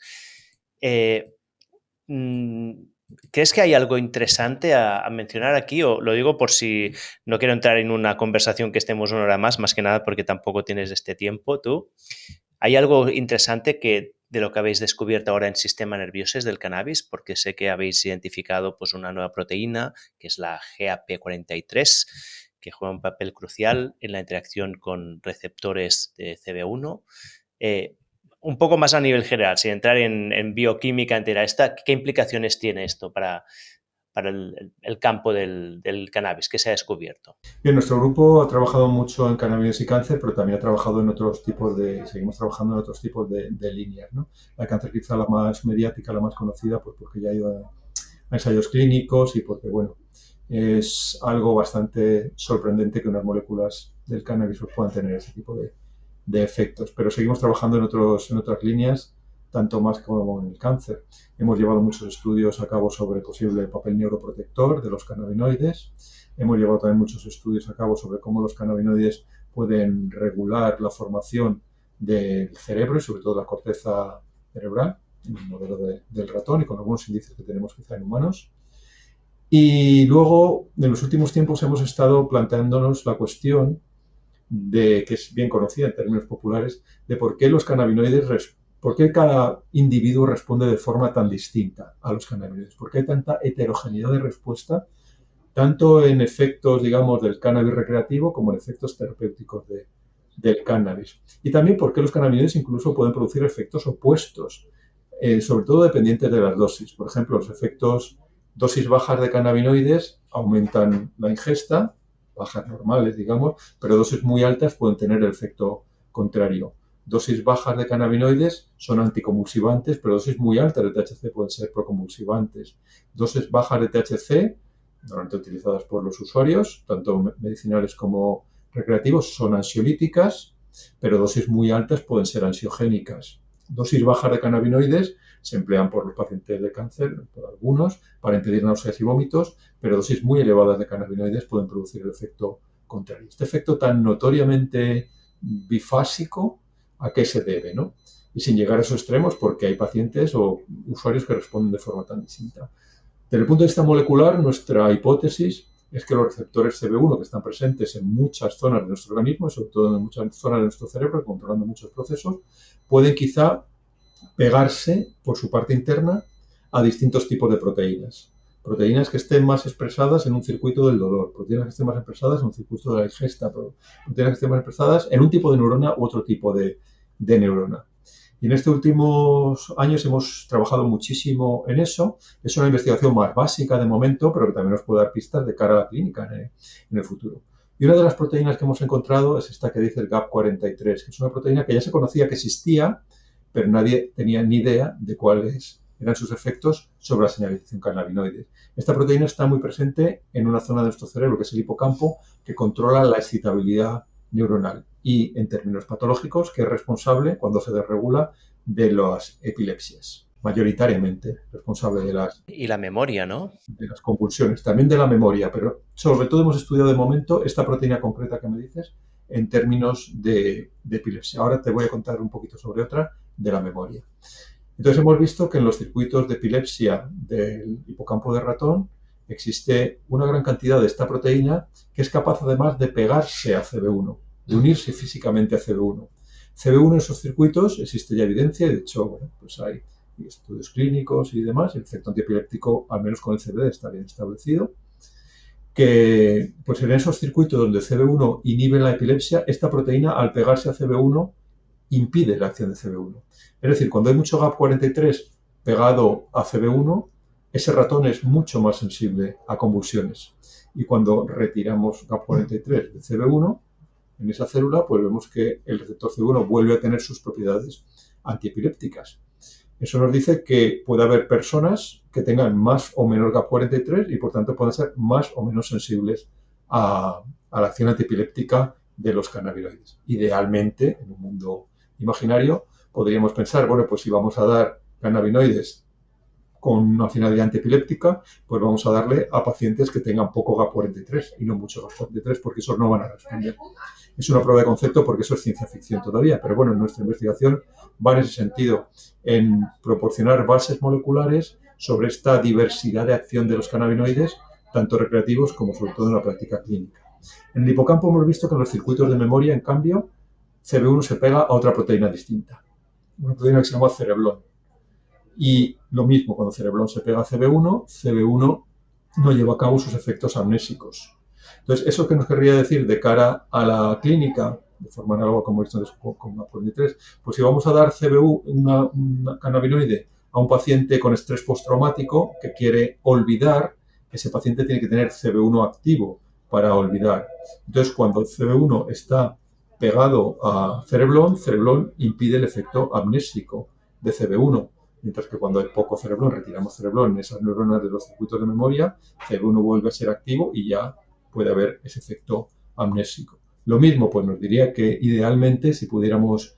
¿Crees que hay algo interesante a mencionar aquí? O lo digo por si no quiero entrar en una conversación que estemos una hora más que nada porque tampoco tienes este tiempo tú. ¿Hay algo interesante de lo que habéis descubierto ahora en sistema nervioso del cannabis? Porque sé que habéis identificado pues, una nueva proteína, que es la GAP43, que juega un papel crucial en la interacción con receptores de CB1. Un poco más a nivel general, sin entrar en bioquímica entera, ¿qué implicaciones tiene esto para el campo del cannabis que se ha descubierto? Bien, nuestro grupo ha trabajado mucho en cannabis y cáncer, pero también ha trabajado en otros tipos seguimos trabajando en otros tipos de líneas, ¿no? La cáncer quizá la más mediática, la más conocida, pues porque ya ha ido a ensayos clínicos y porque, bueno, es algo bastante sorprendente que unas moléculas del cannabis puedan tener ese tipo de efectos. Pero seguimos trabajando en otras líneas, tanto más como en el cáncer. Hemos llevado muchos estudios a cabo sobre el posible papel neuroprotector de los cannabinoides. Hemos llevado también muchos estudios a cabo sobre cómo los cannabinoides pueden regular la formación del cerebro y sobre todo la corteza cerebral, en el modelo del ratón y con algunos indicios que tenemos quizá en humanos. Y luego, en los últimos tiempos, hemos estado planteándonos la cuestión que es bien conocida en términos populares, de por qué los cannabinoides, por qué cada individuo responde de forma tan distinta a los cannabinoides, por qué hay tanta heterogeneidad de respuesta, tanto en efectos, digamos, del cannabis recreativo como en efectos terapéuticos del cannabis. Y también por qué los cannabinoides incluso pueden producir efectos opuestos, sobre todo dependientes de las dosis. Por ejemplo, dosis bajas de cannabinoides aumentan la ingesta, bajas normales, digamos, pero dosis muy altas pueden tener el efecto contrario. Dosis bajas de cannabinoides son anticonvulsivantes, pero dosis muy altas de THC pueden ser proconvulsivantes. Dosis bajas de THC, normalmente utilizadas por los usuarios, tanto medicinales como recreativos, son ansiolíticas, pero dosis muy altas pueden ser ansiogénicas. Dosis bajas de cannabinoides se emplean por los pacientes de cáncer, por algunos, para impedir náuseas y vómitos, pero dosis muy elevadas de cannabinoides pueden producir el efecto contrario. Este efecto tan notoriamente bifásico, ¿a qué se debe, no? Y sin llegar a esos extremos, porque hay pacientes o usuarios que responden de forma tan distinta. Desde el punto de vista molecular, nuestra hipótesis es que los receptores CB1, que están presentes en muchas zonas de nuestro organismo, sobre todo en muchas zonas de nuestro cerebro, controlando muchos procesos, pueden quizá pegarse por su parte interna a distintos tipos de proteínas proteínas que estén más expresadas en un circuito del dolor, proteínas que estén más expresadas en un circuito de la ingesta, proteínas que estén más expresadas en un tipo de neurona u otro tipo de neurona. Y en estos últimos años hemos trabajado muchísimo en eso. Es una investigación más básica de momento, pero que también nos puede dar pistas de cara a la clínica en el futuro. Y una de las proteínas que hemos encontrado es esta que dice el GAP43, que es una proteína que ya se conocía que existía, pero nadie tenía ni idea de cuáles eran sus efectos sobre la señalización cannabinoide. Esta proteína está muy presente en una zona de nuestro cerebro, que es el hipocampo, que controla la excitabilidad neuronal y, en términos patológicos, que es responsable, cuando se desregula, de las epilepsias, mayoritariamente responsable Y la memoria, ¿no? de las convulsiones, también de la memoria, pero sobre todo hemos estudiado de momento esta proteína concreta que me dices en términos de epilepsia. Ahora te voy a contar un poquito sobre otra, de la memoria. Entonces hemos visto que en los circuitos de epilepsia del hipocampo de ratón existe una gran cantidad de esta proteína que es capaz además de pegarse a CB1, de unirse físicamente a CB1. CB1 en esos circuitos existe ya evidencia, de hecho, bueno, pues hay estudios clínicos y demás, el efecto antiepiléptico, al menos con el CBD, está bien establecido, que pues en esos circuitos donde CB1 inhibe la epilepsia, esta proteína al pegarse a CB1 impide la acción de CB1. Es decir, cuando hay mucho GAP43 pegado a CB1, ese ratón es mucho más sensible a convulsiones. Y cuando retiramos GAP43 de CB1, en esa célula, pues vemos que el receptor CB1 vuelve a tener sus propiedades antiepilépticas. Eso nos dice que puede haber personas que tengan más o menos GAP43 y por tanto puedan ser más o menos sensibles a la acción antiepiléptica de los cannabinoides. Idealmente, en un mundo imaginario, podríamos pensar, bueno, pues si vamos a dar cannabinoides con una finalidad antiepiléptica, pues vamos a darle a pacientes que tengan poco GAP43 y no mucho GAP43 porque esos no van a responder. Es una prueba de concepto porque eso es ciencia ficción todavía, pero bueno, nuestra investigación va en ese sentido, en proporcionar bases moleculares sobre esta diversidad de acción de los cannabinoides, tanto recreativos como sobre todo en la práctica clínica. En el hipocampo hemos visto que en los circuitos de memoria, en cambio, CB1 se pega a otra proteína distinta, una proteína que se llama cereblón. Y lo mismo, cuando cereblón se pega a CB1, CB1 no lleva a cabo sus efectos amnésicos. Entonces, ¿eso qué nos querría decir de cara a la clínica? De forma análoga como esto con la POD3, pues si vamos a dar CBU, una cannabinoide, a un paciente con estrés postraumático que quiere olvidar, ese paciente tiene que tener CB1 activo para olvidar. Entonces, cuando el CB1 está pegado a cereblón, cereblón impide el efecto amnésico de CB1. Mientras que cuando hay poco cereblón, retiramos cereblón en esas neuronas de los circuitos de memoria, CB1 vuelve a ser activo y ya puede haber ese efecto amnésico. Lo mismo, pues nos diría que idealmente, si pudiéramos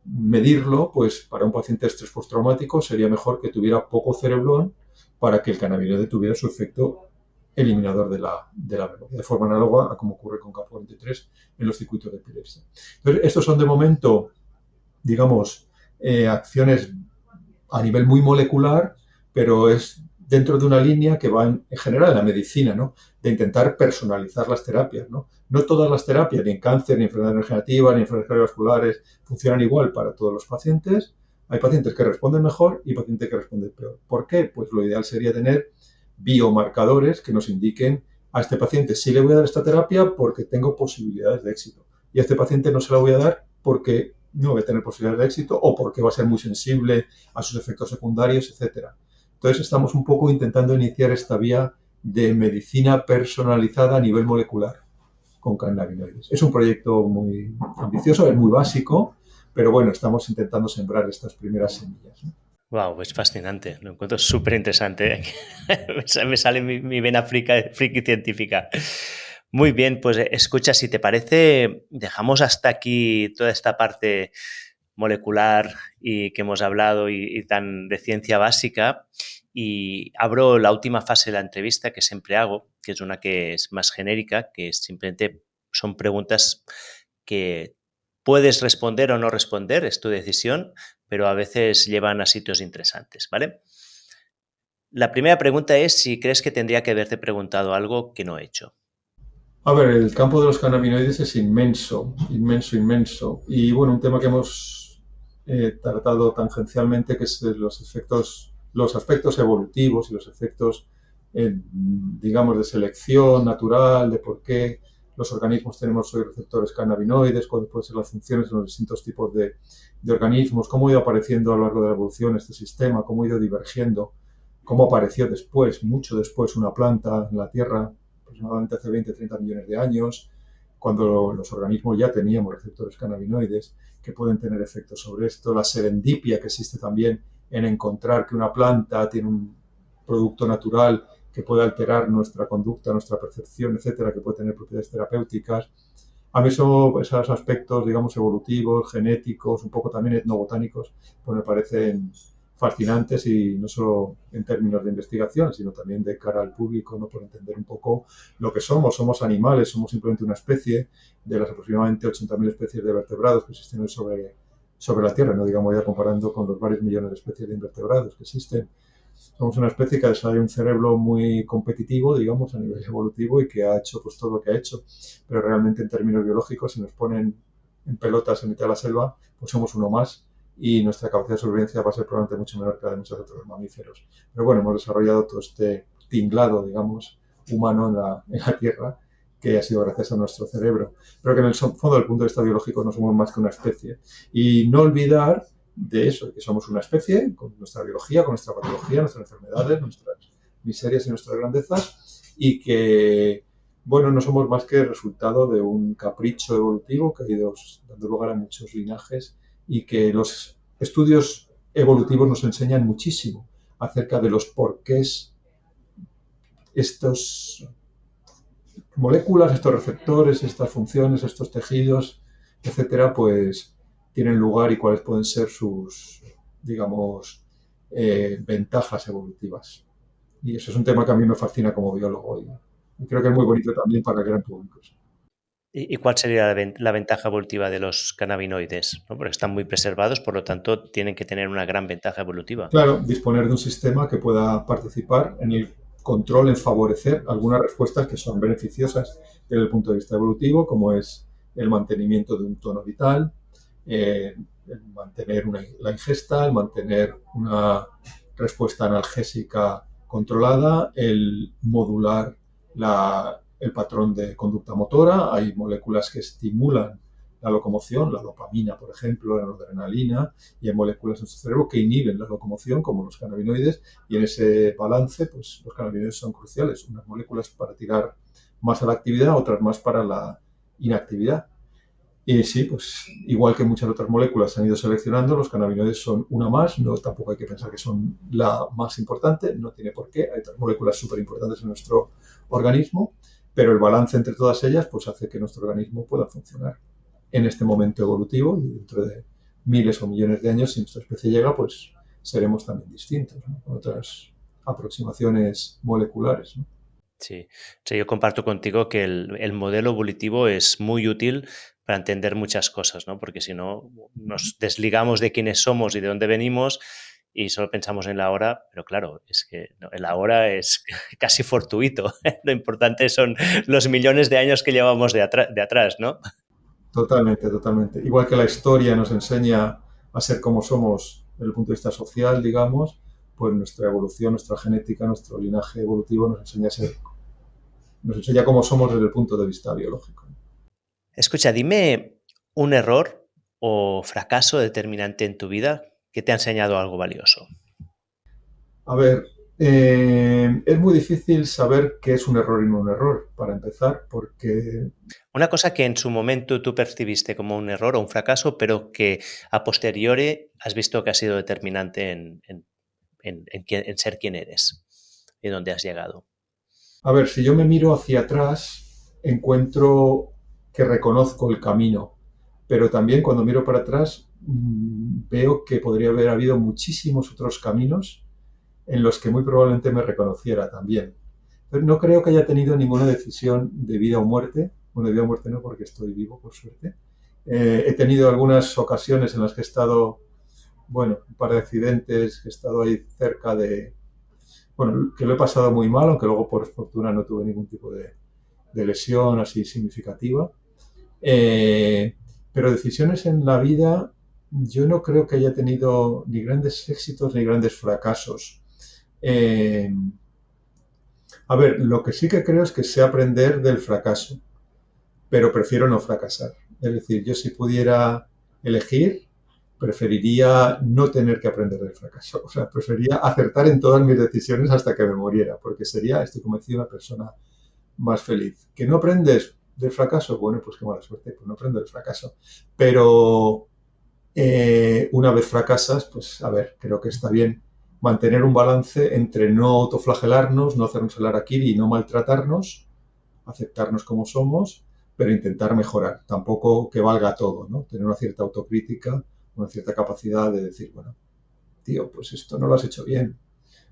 medirlo, pues para un paciente de estrés postraumático sería mejor que tuviera poco cereblón para que el cannabinoide tuviera su efecto eliminador de la memoria, de forma análoga a como ocurre con GAP43 en los circuitos de epilepsia. Entonces, estos son de momento, digamos, acciones a nivel muy molecular, pero es dentro de una línea que va en general en la medicina, ¿no? De intentar personalizar las terapias, ¿no? No todas las terapias, ni en cáncer, ni en enfermedades degenerativas, ni enfermedades cardiovasculares, funcionan igual para todos los pacientes. Hay pacientes que responden mejor y pacientes que responden peor. ¿Por qué? Pues lo ideal sería tener biomarcadores que nos indiquen a este paciente sí le voy a dar esta terapia porque tengo posibilidades de éxito. Y a este paciente no se la voy a dar porque no voy a tener posibilidades de éxito o porque va a ser muy sensible a sus efectos secundarios, etcétera. Entonces estamos un poco intentando iniciar esta vía de medicina personalizada a nivel molecular con cannabinoides. Es un proyecto muy ambicioso, es muy básico, pero bueno, estamos intentando sembrar estas primeras semillas, ¿no? Wow, es fascinante, lo encuentro súper interesante. Me sale mi vena friki científica. Muy bien, pues escucha, si te parece, dejamos hasta aquí toda esta parte molecular y que hemos hablado y tan de ciencia básica y abro la última fase de la entrevista que siempre hago, que es una que es más genérica, que simplemente son preguntas que puedes responder o no responder, es tu decisión, pero a veces llevan a sitios interesantes, ¿vale? La primera pregunta es si crees que tendría que haberte preguntado algo que no he hecho. A ver, el campo de los cannabinoides es inmenso, inmenso, inmenso. Y bueno, un tema que hemos tratado tangencialmente, que es los efectos, los aspectos evolutivos y los efectos digamos, de selección natural, de por qué los organismos tenemos hoy receptores cannabinoides, cuáles pueden ser las funciones de los distintos tipos de organismos, cómo ha ido apareciendo a lo largo de la evolución este sistema, cómo ha ido divergiendo, cómo apareció después, mucho después, una planta en la Tierra, aproximadamente hace 20-30 millones de años, cuando los organismos ya teníamos receptores cannabinoides que pueden tener efectos sobre esto, la serendipia que existe también en encontrar que una planta tiene un producto natural que puede alterar nuestra conducta, nuestra percepción, etcétera, que puede tener propiedades terapéuticas. A mí esos aspectos, digamos, evolutivos, genéticos, un poco también etnobotánicos, pues me parecen fascinantes y no solo en términos de investigación, sino también de cara al público, ¿no? Por entender un poco lo que somos. Somos animales, somos simplemente una especie de las aproximadamente 80.000 especies de vertebrados que existen hoy sobre la Tierra, no digamos ya comparando con los varios millones de especies de invertebrados que existen. Somos una especie que ha desarrollado un cerebro muy competitivo, digamos, a nivel evolutivo y que ha hecho pues todo lo que ha hecho. Pero realmente en términos biológicos, si nos ponen en pelotas en mitad de la selva, pues somos uno más y nuestra capacidad de sobrevivencia va a ser probablemente mucho menor que la de muchos otros mamíferos. Pero bueno, hemos desarrollado todo este tinglado, digamos, humano en la Tierra que ha sido gracias a nuestro cerebro. Pero que en el fondo, desde el punto de vista biológico, no somos más que una especie. Y no olvidar de eso, que somos una especie, con nuestra biología, con nuestra patología, nuestras enfermedades, nuestras miserias y nuestras grandezas, y que, bueno, no somos más que el resultado de un capricho evolutivo que ha ido dando lugar a muchos linajes y que los estudios evolutivos nos enseñan muchísimo acerca de los porqués estos moléculas, estos receptores, estas funciones, estos tejidos, etcétera, pues tienen lugar y cuáles pueden ser sus, digamos, ventajas evolutivas. Y eso es un tema que a mí me fascina como biólogo y creo que es muy bonito también para el gran público. ¿Y cuál sería la ventaja evolutiva de los cannabinoides? ¿No? Porque están muy preservados, por lo tanto, tienen que tener una gran ventaja evolutiva. Claro, disponer de un sistema que pueda participar en el control, en favorecer algunas respuestas que son beneficiosas desde el punto de vista evolutivo, como es el mantenimiento de un tono vital, el mantener la ingesta, el mantener una respuesta analgésica controlada, el modular el patrón de conducta motora. Hay moléculas que estimulan la locomoción, la dopamina, por ejemplo, la noradrenalina, y hay moléculas en nuestro cerebro que inhiben la locomoción, como los cannabinoides, y en ese balance, pues los cannabinoides son cruciales, unas moléculas para tirar más a la actividad, otras más para la inactividad. Y sí, pues igual que muchas otras moléculas se han ido seleccionando, los cannabinoides son una más, no tampoco hay que pensar que son la más importante, no tiene por qué, hay otras moléculas súper importantes en nuestro organismo, pero el balance entre todas ellas pues hace que nuestro organismo pueda funcionar en este momento evolutivo y dentro de miles o millones de años, si nuestra especie llega, pues seremos también distintos, ¿no? Con otras aproximaciones moleculares, ¿no? Sí. Sí, yo comparto contigo que el modelo evolutivo es muy útil para entender muchas cosas, ¿no? Porque si no, nos desligamos de quiénes somos y de dónde venimos y solo pensamos en la hora, pero claro, es que no, el ahora es casi fortuito. Lo importante son los millones de años que llevamos de atrás, ¿no? Totalmente, totalmente. Igual que la historia nos enseña a ser como somos desde el punto de vista social, digamos, pues nuestra evolución, nuestra genética, nuestro linaje evolutivo nos enseña cómo somos desde el punto de vista biológico. Escucha, dime un error o fracaso determinante en tu vida que te ha enseñado algo valioso. A ver, es muy difícil saber qué es un error y no un error, para empezar, porque Una cosa que en su momento tú percibiste como un error o un fracaso, pero que a posteriori has visto que ha sido determinante en ser quien eres y dónde has llegado. a ver, si yo me miro hacia atrás, encuentro que reconozco el camino, pero también cuando miro para atrás veo que podría haber habido muchísimos otros caminos en los que muy probablemente me reconociera también. Pero no creo que haya tenido ninguna decisión de vida o muerte. Bueno, de vida o muerte no, porque estoy vivo, por suerte. He tenido algunas ocasiones en las que he estado, bueno, un par de accidentes, he estado ahí cerca de, bueno, que lo he pasado muy mal, aunque luego por fortuna no tuve ningún tipo de lesión así significativa. Eh, pero decisiones en la vida, yo no creo que haya tenido ni grandes éxitos ni grandes fracasos. Eh, A ver, lo que sí que creo es que sé aprender del fracaso, pero prefiero no fracasar. Es decir, yo si pudiera elegir, preferiría no tener que aprender del fracaso. O sea, preferiría acertar en todas mis decisiones hasta que me muriera, porque sería, estoy convencido, una persona más feliz. ¿Que no aprendes del fracaso? Bueno, pues qué mala suerte, pues no aprendo del fracaso. Pero una vez fracasas, pues a ver, creo que está bien mantener un balance entre no autoflagelarnos, no hacernos el harakiri y no maltratarnos, aceptarnos como somos, pero intentar mejorar. Tampoco que valga todo, ¿no? Tener una cierta autocrítica, una cierta capacidad de decir, bueno, tío, pues esto no lo has hecho bien.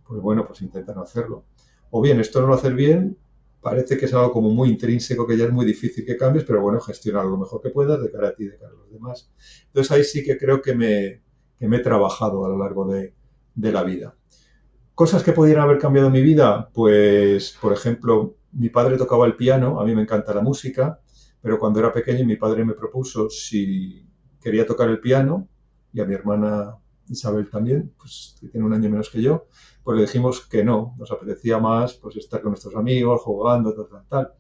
Pues bueno, pues intenta no hacerlo. O bien, esto no lo hacer bien, parece que es algo como muy intrínseco, que ya es muy difícil que cambies, pero bueno, gestionarlo lo mejor que puedas de cara a ti, de cara a los demás. Entonces ahí sí que creo que me he trabajado a lo largo de la vida. Cosas que pudieran haber cambiado mi vida, pues, por ejemplo, mi padre tocaba el piano, a mí me encanta la música, pero cuando era pequeño mi padre me propuso si quería tocar el piano, y a mi hermana Isabel también, pues que tiene un año menos que yo, pues le dijimos que no, nos apetecía más pues estar con nuestros amigos, jugando, tal, tal, tal.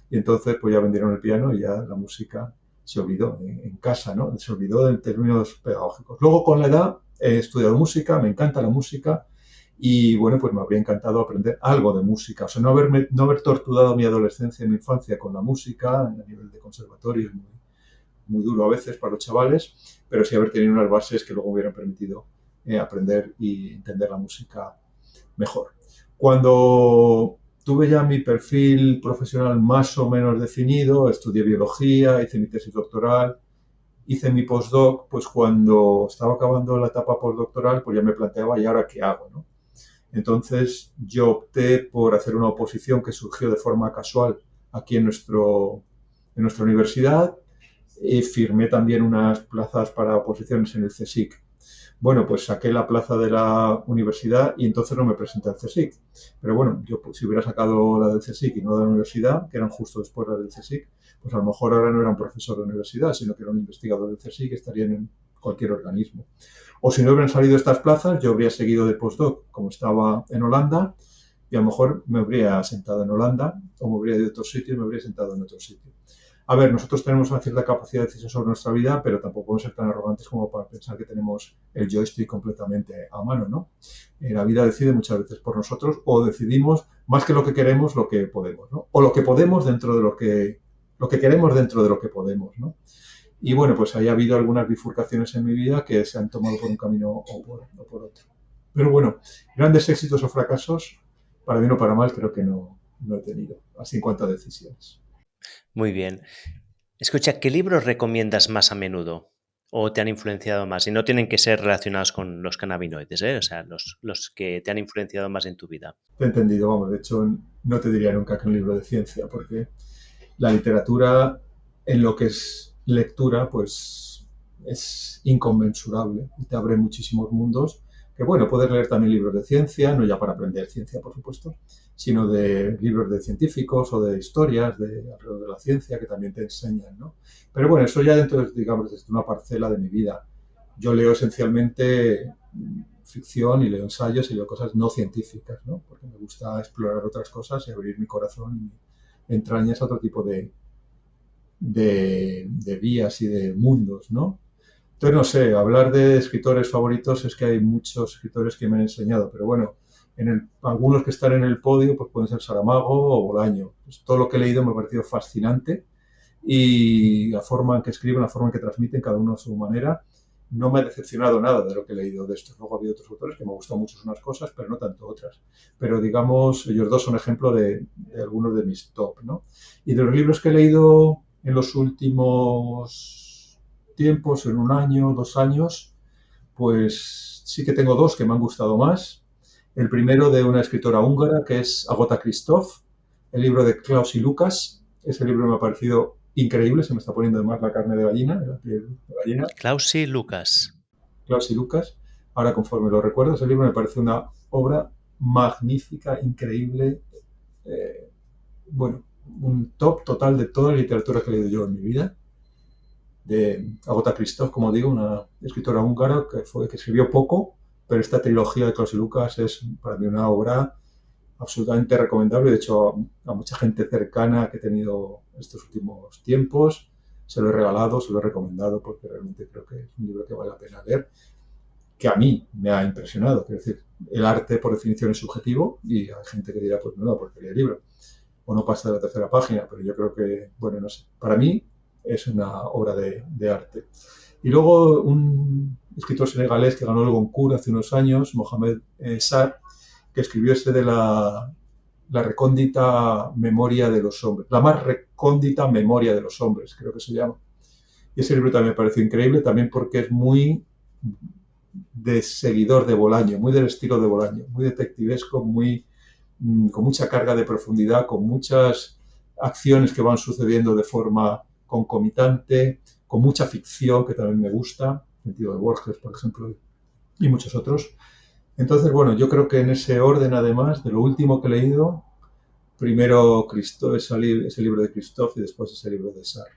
Y entonces pues ya vendieron el piano y ya la música se olvidó en casa, ¿no? Se olvidó en términos pedagógicos. Luego con la edad he estudiado música, me encanta la música, y bueno, pues me habría encantado aprender algo de música. O sea, no haber torturado mi adolescencia y mi infancia con la música a nivel de conservatorio, muy, muy duro a veces para los chavales, pero sí haber tenido unas bases que luego me hubieran permitido aprender y entender la música mejor. Cuando tuve ya mi perfil profesional más o menos definido, estudié biología, hice mi tesis doctoral, hice mi postdoc, pues cuando estaba acabando la etapa postdoctoral, pues ya me planteaba, ¿y ahora qué hago? ¿No? Entonces yo opté por hacer una oposición que surgió de forma casual aquí en nuestra universidad, y firmé también unas plazas para oposiciones en el CSIC. Bueno, pues saqué la plaza de la universidad y entonces no me presenté al CSIC. Pero bueno, yo pues, si hubiera sacado la del CSIC y no de la universidad, que eran justo después la del CSIC, pues a lo mejor ahora no era un profesor de universidad, sino que era un investigador del CSIC que estaría en cualquier organismo. O si no hubieran salido estas plazas, yo habría seguido de postdoc, como estaba en Holanda, y a lo mejor me habría sentado en Holanda, o me habría ido a otro sitio y me habría sentado en otro sitio. A ver, nosotros tenemos una cierta capacidad de decisión sobre nuestra vida, pero tampoco podemos ser tan arrogantes como para pensar que tenemos el joystick completamente a mano, ¿no? La vida decide muchas veces por nosotros, o decidimos más que lo que queremos, lo que podemos, ¿no? O lo que podemos dentro de lo que queremos dentro de lo que podemos, ¿no? Y bueno, pues ahí ha habido algunas bifurcaciones en mi vida que se han tomado por un camino o por otro. Pero bueno, grandes éxitos o fracasos, para bien o para mal, creo que no he tenido, así en cuanto a decisiones. Muy bien. Escucha, ¿qué libros recomiendas más a menudo o te han influenciado más? Y no tienen que ser relacionados con los cannabinoides, ¿eh? O sea, los que te han influenciado más en tu vida. Te he entendido, vamos, de hecho no te diría nunca que un libro de ciencia, porque la literatura en lo que es lectura, pues es inconmensurable y te abre muchísimos mundos. Que bueno, puedes leer también libros de ciencia, no ya para aprender ciencia, por supuesto, sino de libros de científicos o de historias de alrededor de la ciencia que también te enseñan, ¿no? Pero bueno, eso ya dentro, digamos, de una parcela de mi vida. Yo leo esencialmente ficción y leo ensayos y leo cosas no científicas, ¿no? Porque me gusta explorar otras cosas y abrir mi corazón y mi entrañas a otro tipo de vías y de mundos, ¿no? Entonces, no sé, hablar de escritores favoritos es que hay muchos escritores que me han enseñado, pero bueno, algunos que están en el podio pues pueden ser Saramago o Bolaño. Pues todo lo que he leído me ha parecido fascinante y la forma en que escriben, la forma en que transmiten, cada uno a su manera, no me ha decepcionado nada de lo que he leído de estos. Luego ha habido otros autores que me han gustado mucho unas cosas, pero no tanto otras. Pero digamos, ellos dos son ejemplo de algunos de mis top, ¿no? Y de los libros que he leído en los últimos tiempos, en un año, 2 años, pues sí que tengo dos que me han gustado más. El primero de una escritora húngara que es Agota Christoph, el libro de Klaus y Lucas. Ese libro me ha parecido increíble, se me está poniendo además la carne de gallina, la piel de gallina. Klausi Lucas. Klaus y Lucas. Ahora, conforme lo recuerdo, ese libro me parece una obra magnífica, increíble. Eh, bueno, un top total de toda la literatura que he leído yo en mi vida. De Agota Christoph, como digo, una escritora húngara que escribió poco, pero esta trilogía de Klaus y Lucas es para mí una obra absolutamente recomendable. De hecho, a mucha gente cercana que he tenido estos últimos tiempos, se lo he regalado, se lo he recomendado, porque realmente creo que es un libro que vale la pena leer, que a mí me ha impresionado. Quiero decir, el arte por definición es subjetivo y hay gente que dirá, pues no, porque el libro o no pasa de la tercera página, pero yo creo que, bueno, no sé, para mí es una obra de arte. Y luego un escritor senegalés que ganó el Goncourt hace unos años, Mohamed Sarr, que escribió este de la recóndita memoria de los hombres, la más recóndita memoria de los hombres, creo que se llama. Y ese libro también me pareció increíble, también porque es muy de seguidor de Bolaño, muy del estilo de Bolaño, muy detectivesco, muy con mucha carga de profundidad, con muchas acciones que van sucediendo de forma concomitante, con mucha ficción que también me gusta, el sentido de Borges, por ejemplo, y muchos otros. Entonces, bueno, yo creo que en ese orden, además, de lo último que he leído, primero ese libro de Christophe y después ese libro de Sartre.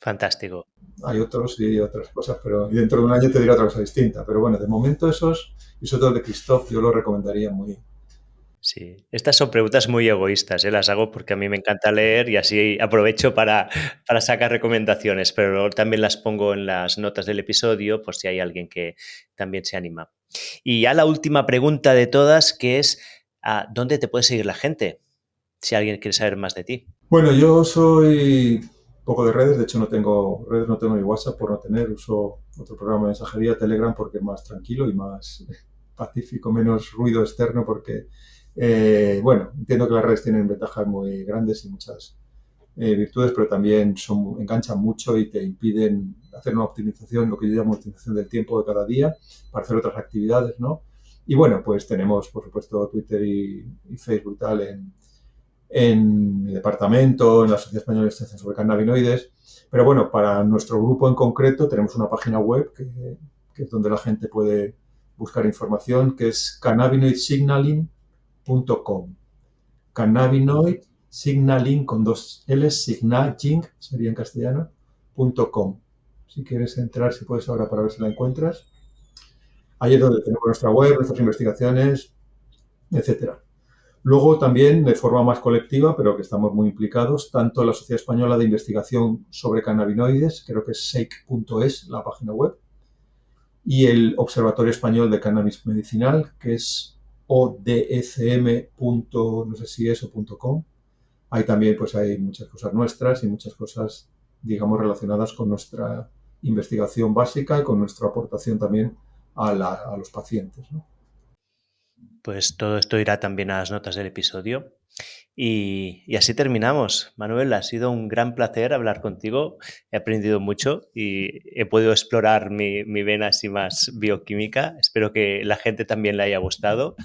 Fantástico. Hay otros y otras cosas, pero y dentro de un año te diré otra cosa distinta. Pero bueno, de momento esos, y sobre todo de Christophe, yo lo recomendaría muy. Sí, estas son preguntas muy egoístas, ¿eh? Las hago porque a mí me encanta leer y así aprovecho para sacar recomendaciones, pero luego también las pongo en las notas del episodio por si hay alguien que también se anima. Y ya la última pregunta de todas, que es, ¿a dónde te puede seguir la gente? Si alguien quiere saber más de ti. Bueno, yo soy poco de redes, de hecho no tengo redes, no tengo ni WhatsApp por no tener, uso otro programa de mensajería, Telegram, porque es más tranquilo y más pacífico, menos ruido externo, porque, bueno, entiendo que las redes tienen ventajas muy grandes y muchas virtudes, pero también enganchan mucho y te impiden hacer una optimización, lo que yo llamo optimización del tiempo de cada día, para hacer otras actividades, ¿no? Y bueno, pues tenemos, por supuesto, Twitter y Facebook tal en mi departamento, en la Sociedad Española de Investigación sobre Cannabinoides. Pero bueno, para nuestro grupo en concreto tenemos una página web que es donde la gente puede buscar información, que es cannabinoidsignaling.com. Cannabinoid signaling con dos L's, signaling sería en castellano, .com. Si quieres entrar, si puedes ahora para ver si la encuentras. Ahí es donde tenemos nuestra web, nuestras investigaciones, etcétera. Luego también, de forma más colectiva, pero que estamos muy implicados, tanto la Sociedad Española de Investigación sobre Cannabinoides, creo que es SEIC.es, la página web, y el Observatorio Español de Cannabis Medicinal, que es odecm. No sé si eso.com. Ahí también pues hay muchas cosas nuestras y muchas cosas, digamos, relacionadas con nuestra investigación básica y con nuestra aportación también a los pacientes, ¿no? Pues todo esto irá también a las notas del episodio. Y así terminamos. Manuel, ha sido un gran placer hablar contigo. He aprendido mucho y he podido explorar mi vena así más bioquímica. Espero que la gente también le haya gustado.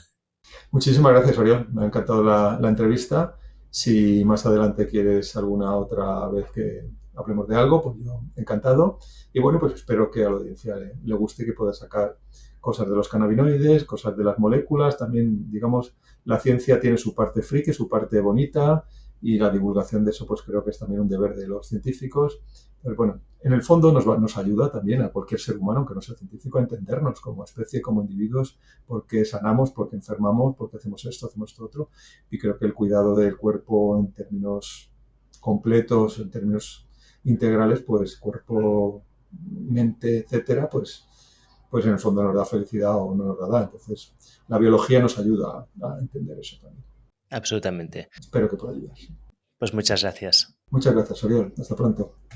Muchísimas gracias, Oriol. Me ha encantado la entrevista. Si más adelante quieres alguna otra vez que hablemos de algo, pues yo encantado. Y bueno, pues espero que a la audiencia le guste y que pueda sacar cosas de los cannabinoides, cosas de las moléculas. También, digamos, la ciencia tiene su parte friki, su parte bonita, y la divulgación de eso pues creo que es también un deber de los científicos. Pero bueno, en el fondo nos ayuda también a cualquier ser humano, aunque no sea científico, a entendernos como especie, como individuos, porque sanamos, porque enfermamos, porque hacemos esto otro. Y creo que el cuidado del cuerpo en términos completos, en términos integrales, pues cuerpo, mente, etcétera, pues en el fondo nos da felicidad o no nos da. Entonces, la biología nos ayuda a entender eso también. Absolutamente. Espero que pueda ayudar. Pues muchas gracias. Muchas gracias, Oriol. Hasta pronto.